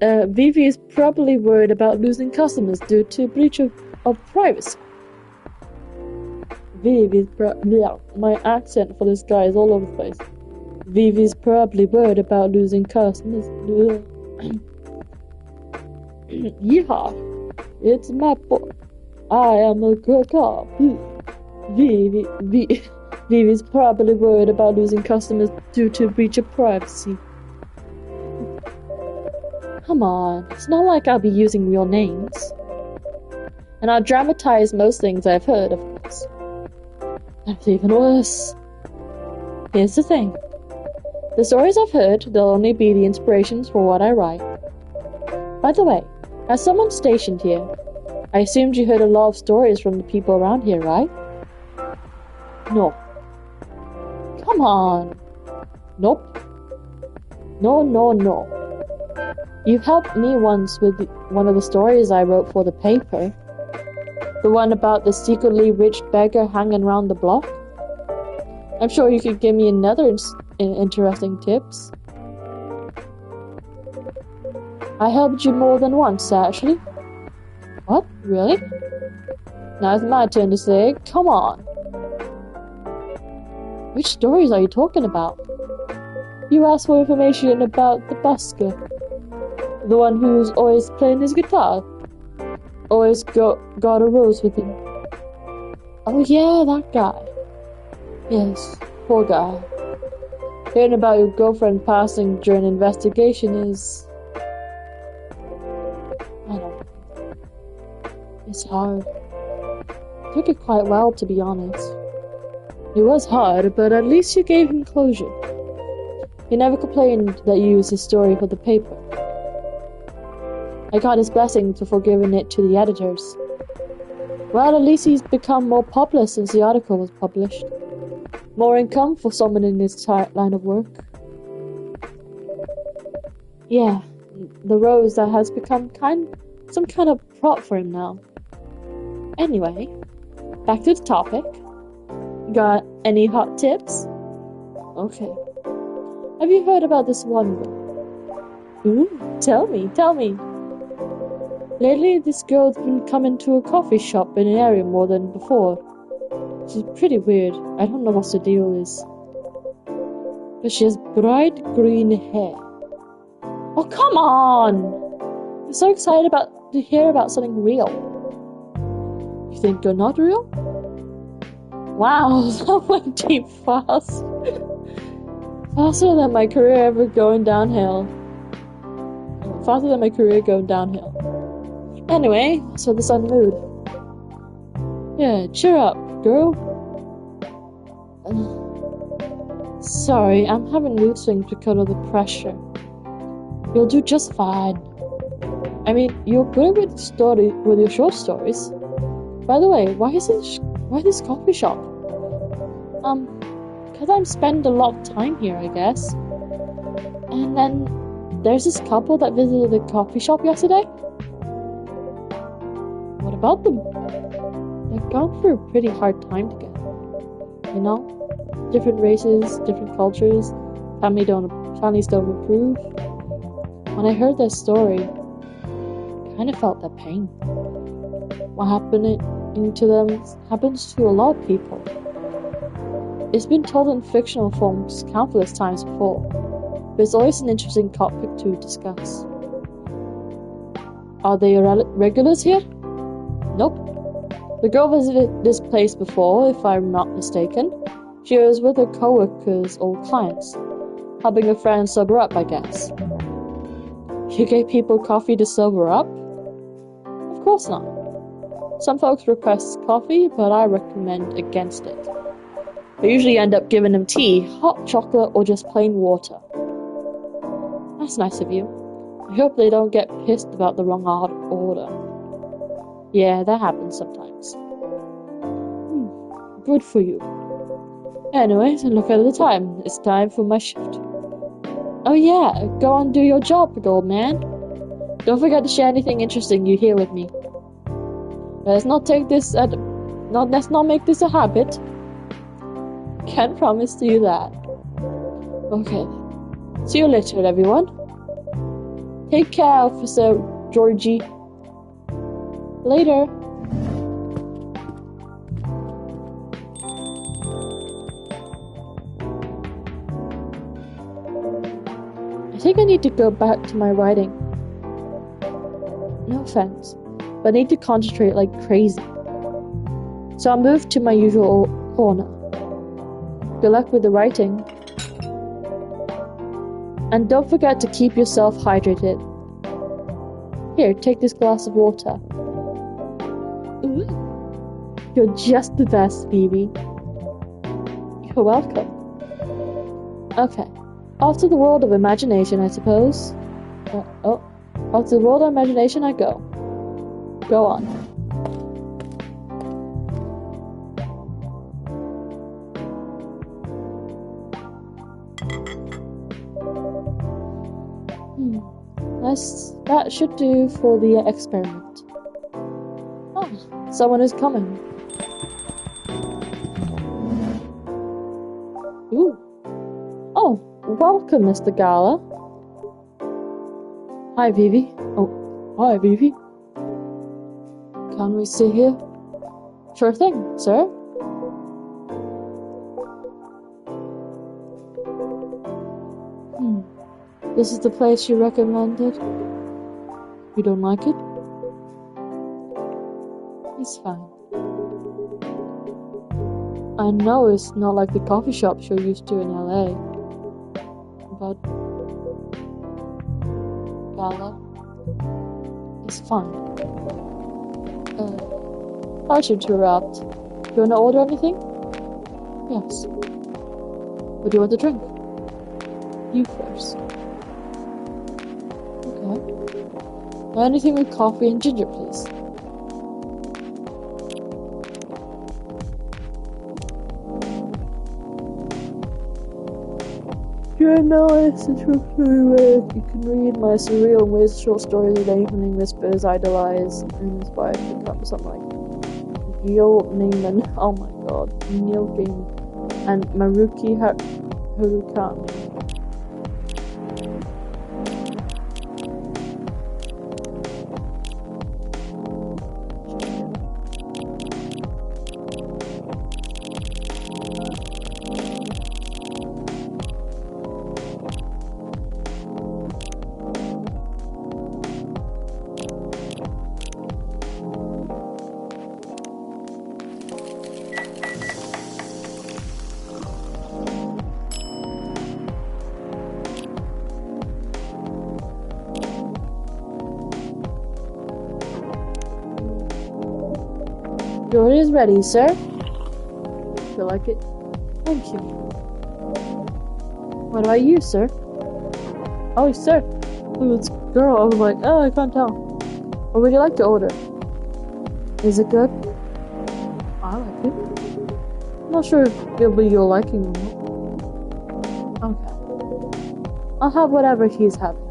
Vivi is probably worried about losing customers due to breach of privacy. Yeah, my accent for this guy is all over the place. Vivi's probably worried about losing customers. Yeehaw! It's my boy. I am a good cop. Vivi's probably worried about losing customers due to breach of privacy. Come on, it's not like I'll be using real names. And I'll dramatize most things I've heard, of course. That's even worse. Here's the thing. The stories I've heard, they'll only be the inspirations for what I write. By the way, as someone stationed here, I assumed you heard a lot of stories from the people around here, right? No. Come on. Nope. No. You helped me once with one of the stories I wrote for the paper. The one about the secretly rich beggar hanging around the block. I'm sure you could give me another interesting tips. I helped you more than once, actually. What? Really? Now it's my turn to say, come on. Which stories are you talking about? You asked for information about the busker. The one who's always playing his guitar. Always got a rose with him. Oh yeah, that guy. Yes, poor guy. Hearing about your girlfriend passing during an investigation is... I don't know. It's hard. Took it quite well, to be honest. It was hard, but at least you gave him closure. He never complained that you used his story for the paper. I got his blessing for giving it to the editors. Well, at least he's become more popular since the article was published. More income for someone in his line of work. Yeah, the rose that has become some kind of prop for him now. Anyway, back to the topic. Got any hot tips? Okay. Have you heard about this one girl? Ooh, tell me. Lately, this girl's been coming to a coffee shop in an area more than before. She's pretty weird. I don't know what the deal is. But she has bright green hair. Oh, come on! I'm so excited to hear about something real. You think you're not real? Wow, that went deep fast. Faster than my career ever going downhill. Faster than my career going downhill. Anyway, so the sun mood. Yeah, cheer up, girl. Sorry, I'm having mood swings because of the pressure. You'll do just fine. I mean, you're good with your short stories. By the way, why this coffee shop? Because I'm spending a lot of time here, I guess. And then there's this couple that visited the coffee shop yesterday. What about them? They've gone through a pretty hard time together. You know? Different races, different cultures, families don't approve. When I heard their story, kind of felt their pain. What happening to them happens to a lot of people. It's been told in fictional forms countless times before, but it's always an interesting topic to discuss. Are they regulars here? Nope. The girl visited this place before, if I'm not mistaken. She was with her co-workers or clients, helping a friend sober up, I guess. You gave people coffee to sober up? Of course not. Some folks request coffee, but I recommend against it. I usually end up giving them tea, hot chocolate, or just plain water. That's nice of you. I hope they don't get pissed about the wrong order. Yeah, that happens sometimes. Good for you. Anyways, look at the time. It's time for my shift. Oh yeah, go on, do your job, old man. Don't forget to share anything interesting you hear with me. Let's not make this a habit. Can't promise you that. Okay. See you later, everyone. Take care, Officer Georgie. Later. I think I need to go back to my writing. No offense, but I need to concentrate like crazy. So I'll move to my usual corner. Good luck with the writing. And don't forget to keep yourself hydrated. Here, take this glass of water. Ooh. You're just the best, Phoebe. You're welcome. Okay, off to the world of imagination, I suppose. Off to the world of imagination I go. Go on. That should do for the experiment. Oh, someone is coming. Ooh. Oh, welcome, Mr. Gala. Hi, Vivi. Oh, hi, Vivi. Can we sit here? Sure thing, sir. This is the place you recommended. You don't like it? It's fine. I know it's not like the coffee shops you're used to in LA. But Gala, it's fine. Sorry to interrupt. Do you want to order anything? Yes. What do you want to drink? You first. Okay. Anything with coffee and ginger, please. You're nice and truthful. You can read my surreal and weird short stories of evening whispers, idolize, and inspire to become something like Neil Gaiman. Oh my god, Neil Gaiman and Maruki Haruka. Your order is ready, sir. Feel like it? Thank you. What about you, sir? Oh, sir. Ooh, it's girl. I was like, oh, I can't tell. What would you like to order? Is it good? I like it. I'm not sure if it'll be your liking or not. Okay. I'll have whatever he's having.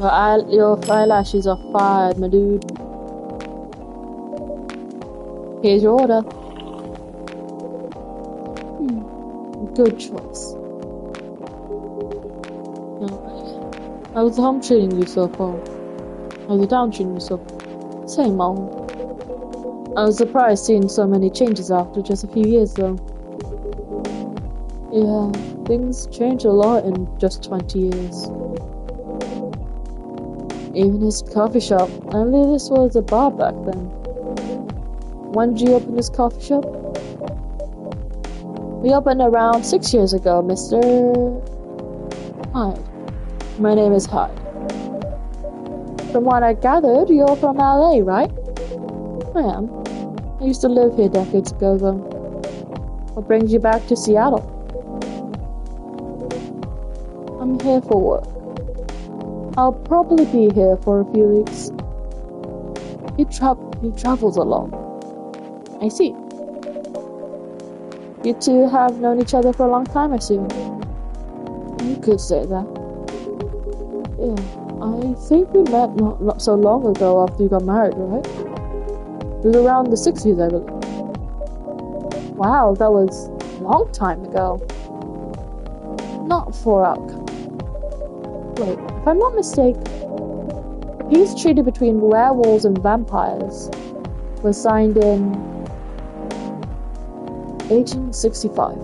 Your eyelashes are fired, my dude. Here's your order. Good choice. Alright. How's the home treating you so far? How's the town treating you so far? Same old. I was surprised seeing so many changes after just a few years though. Yeah, things changed a lot in just 20 years. Even his coffee shop. I believe this was a bar back then. When did you open this coffee shop? We opened around 6 years ago, Mr. Hyde. My name is Hyde. From what I gathered, you're from LA, right? I am. I used to live here decades ago, though. What brings you back to Seattle? I'm here for work. I'll probably be here for a few weeks. He travels a lot. I see. You two have known each other for a long time, I assume. You could say that. Yeah, I think we met not so long ago after you got married, right? It was around the 60s, I believe. Wow, that was a long time ago. Not for outcome. Wait, if I'm not mistaken, the peace treaty between werewolves and vampires was signed in 1865.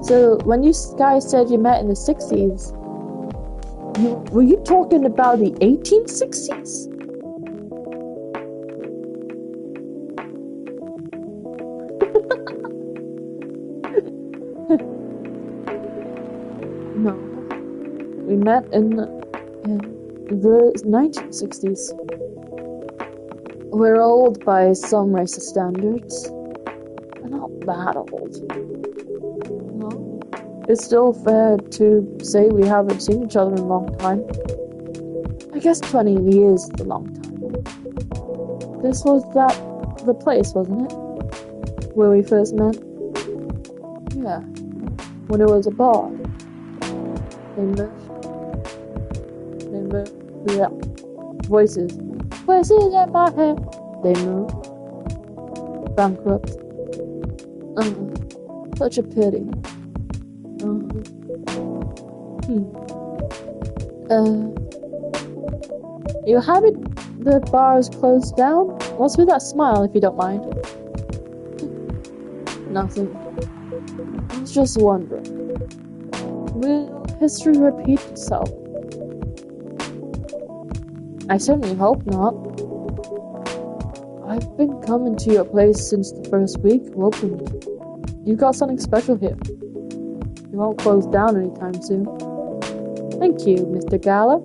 So, when you guys said you met in the 60s, were you talking about the 1860s? No. We met in the 1960s. We're old by some racist standards. We're not that old. No. It's still fair to say we haven't seen each other in a long time. I guess 20 years is a long time. This was the place, wasn't it? Where we first met? Yeah. When it was a bar. They moved. Yeah. Voices in my head. They moved. Bankrupt. Such a pity. You happy the bar is closed down? What's with that smile, if you don't mind? Nothing. I was just wondering. Will history repeat itself? I certainly hope not. I've been coming to your place since the first week you opened. You got something special here. You won't close down anytime soon. Thank you, Mr. Gala.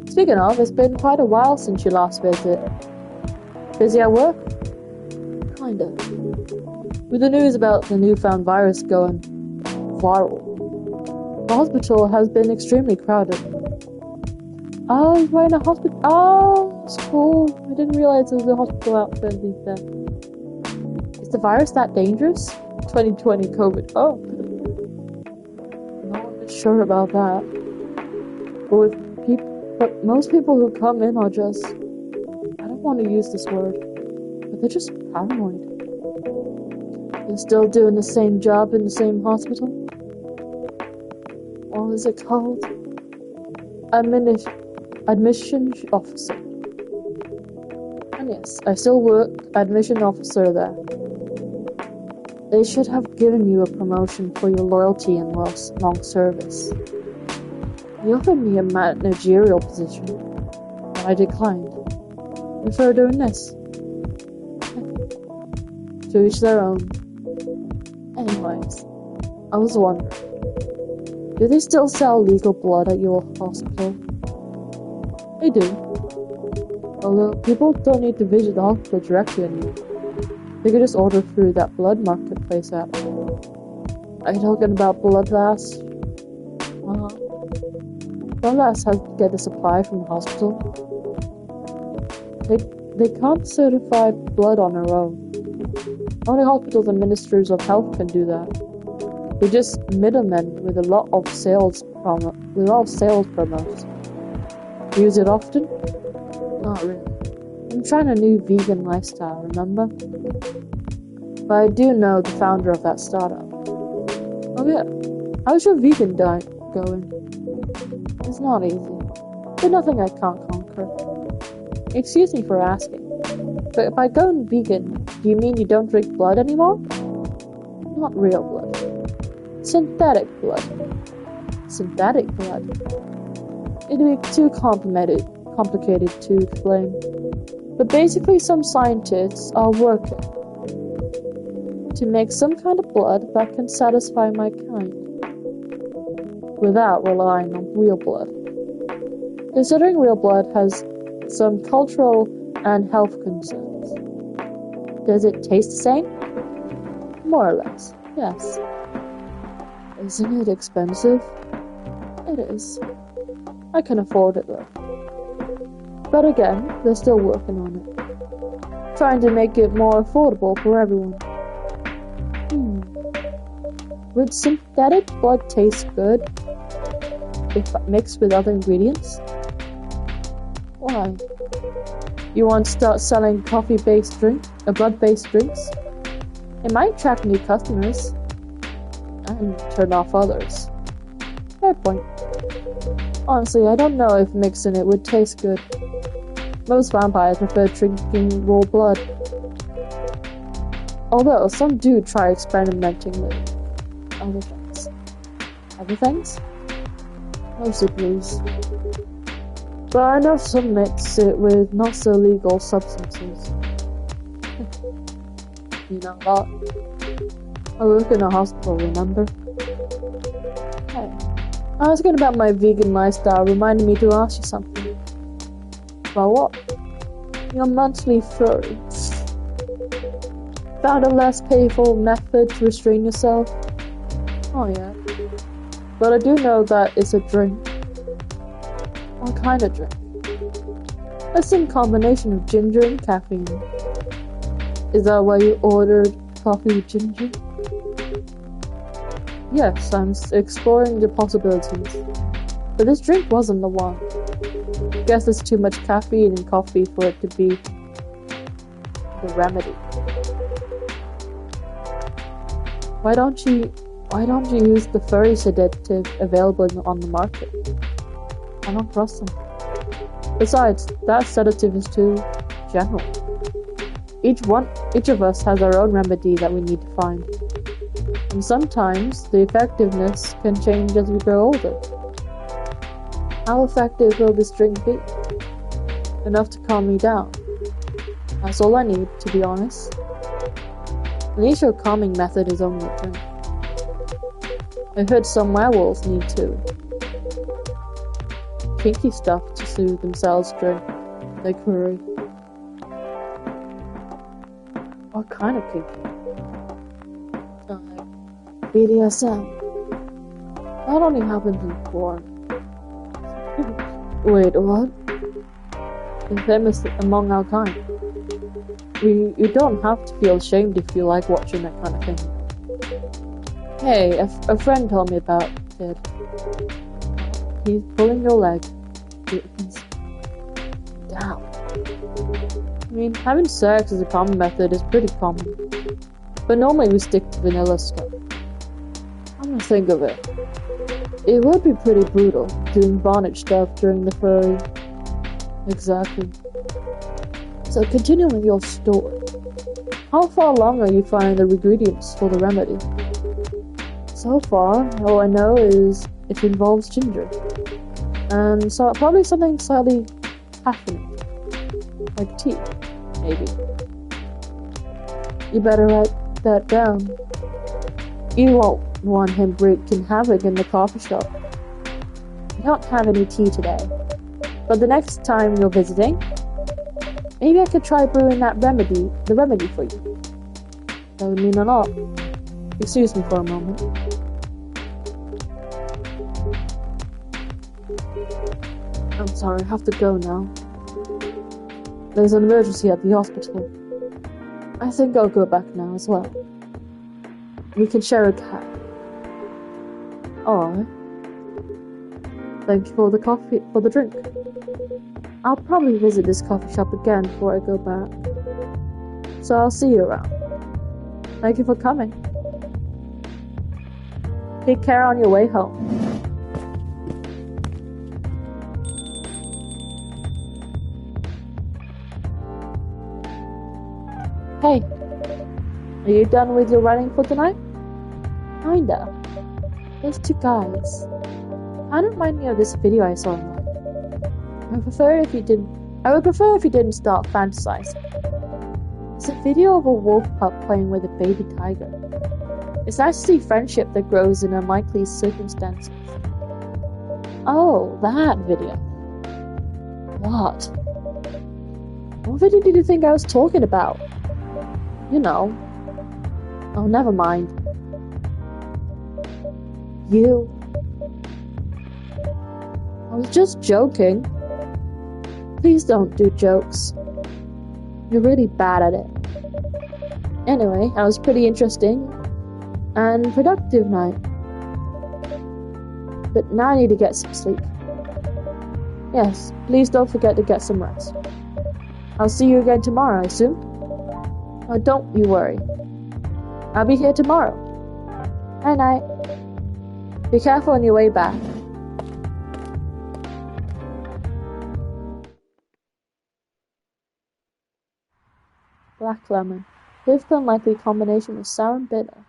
Speaking of, it's been quite a while since your last visit. Busy at work? Kinda. With the news about the newfound virus going viral, the hospital has been extremely crowded. Oh, he's right in a hospital. Oh, it's cool. I didn't realize there was a hospital out there. Is the virus that dangerous? 2020 COVID. Oh. No one is sure about that. But most people who come in are just, I don't want to use this word, but they're just paranoid. They're still doing the same job in the same hospital. What is it called? Admission officer. And yes, I still work admission officer there. They should have given you a promotion for your loyalty and long service. They offered me a managerial position, but I declined. I prefer doing this. To each their own. Anyways, I was wondering, do they still sell legal blood at your hospital? They do. Although people don't need to visit the hospital directly anymore. They can just order through that blood marketplace app. Are you talking about Bloodlust? Bloodlust has to get the supply from the hospital. They can't certify blood on their own. Only hospitals and ministers of health can do that. We're just middlemen with a lot of sales promos. Use it often? Not really. I'm trying a new vegan lifestyle, remember? But I do know the founder of that startup. Oh yeah, how's your vegan diet going? It's not easy, but nothing I can't conquer. Excuse me for asking, but by going vegan, do you mean you don't drink blood anymore? Not real blood. Synthetic blood. Synthetic blood? It'd be too complicated to explain. But basically some scientists are working to make some kind of blood that can satisfy my kind, without relying on real blood. Considering real blood has some cultural and health concerns. Does it taste the same? More or less, yes. Isn't it expensive? It is. I can afford it though. But again, they're still working on it. Trying to make it more affordable for everyone. Would synthetic blood taste good if mixed with other ingredients? Why? You want to start selling blood-based drinks? It might attract new customers and turn off others. Fair point. Honestly, I don't know if mixing it would taste good. Most vampires prefer drinking raw blood. Although some do try experimenting with other things. Other things? Mostly blues. But I know some mix it with not so legal substances. You know what? I work in a hospital, remember? Hey, asking about my vegan lifestyle reminded me to ask you something. About what? Your monthly furry. Found a less painful method to restrain yourself? Oh yeah. But I do know that it's a drink. What kind of drink? It's some combination of ginger and caffeine. Is that why you ordered coffee with ginger? Yes, I'm exploring the possibilities. But this drink wasn't the one. Guess there's too much caffeine in coffee for it to be the remedy. Why don't you use the furry sedative available on the market? I don't trust them. Besides, that sedative is too general. Each of us has our own remedy that we need to find. And sometimes the effectiveness can change as we grow older. How effective will this drink be? Enough to calm me down. That's all I need, to be honest. The initial calming method is only a drink. I heard some werewolves need to kinky stuff to soothe themselves during their curry. What kind of kinky? BDSM. That only happens in porn. Wait, what? Infamous among our kind. You don't have to feel ashamed if you like watching that kind of thing. Hey, a friend told me about it. He's pulling your leg. He's down. I mean, having sex as a common method is pretty common. But normally we stick to vanilla stuff. I'm gonna think of it. It would be pretty brutal, doing bondage stuff during the furry. Exactly. So continuing your story. How far along are you finding the ingredients for the remedy? So far, all I know is it involves ginger. And so probably something slightly caffeinated. Like tea, maybe. You better write that down. You won't want him wreaking havoc in the coffee shop. I don't have any tea today. But the next time you're visiting, maybe I could try brewing the remedy for you. That would mean a lot. Excuse me for a moment. I'm sorry, I have to go now. There's an emergency at the hospital. I think I'll go back now as well. We can share a cab. Alright. Thank you for the coffee, for the drink. I'll probably visit this coffee shop again before I go back. So I'll see you around. Thank you for coming. Take care on your way home. Hey, are you done with your running for tonight? Kinda. Those two guys. Kind of remind me of this video I saw online. I would prefer if you didn't start fantasizing. It's a video of a wolf pup playing with a baby tiger. It's nice to see friendship that grows in unlikely circumstances. Oh, that video. What? What video did you think I was talking about? You know. Oh, never mind. You. I was just joking. Please don't do jokes. You're really bad at it. Anyway, that was pretty interesting and productive night. But now I need to get some sleep. Yes, please don't forget to get some rest. I'll see you again tomorrow, I assume? Oh, don't you worry. I'll be here tomorrow. Night night. Be careful on your way back. Black lemon. Difficult unlikely combination of sour and bitter.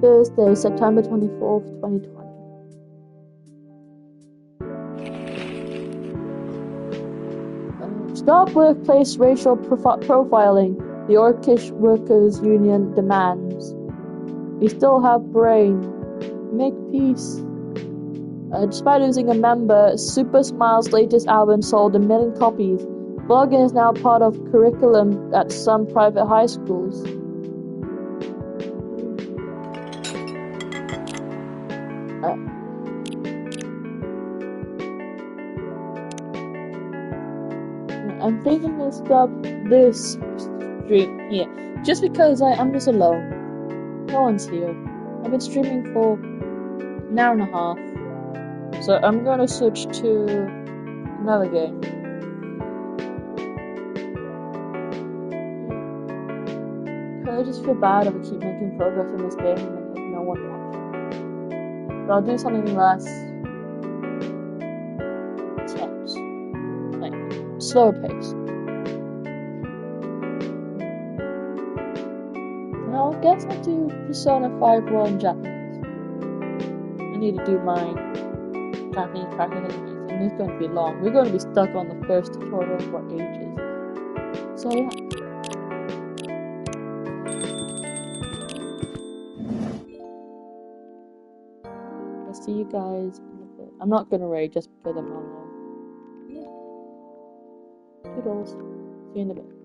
Thursday, September 24th, 2020. Stop workplace racial profiling, the Orcish Workers' Union demands. We still have brain. Make peace. Despite losing a member, Super Smile's latest album sold 1 million copies. Blogging is now part of curriculum at some private high schools. I'm thinking to stop this stream here, just because I'm just alone. No one's here. I've been streaming for an hour and a half, so I'm gonna switch to another game. I just feel bad if I keep making progress in this game and like no one watching. But I'll do something less intense, like slower pace. I guess I'll do Persona 5 Roll in Japanese. I need to do my Japanese practice anyways, and it's going to be long. We're going to be stuck on the first tutorial for ages. So yeah. I'll see you guys in a bit. I'm not going to raid just because I'm not alone. Toodles. See you in a bit.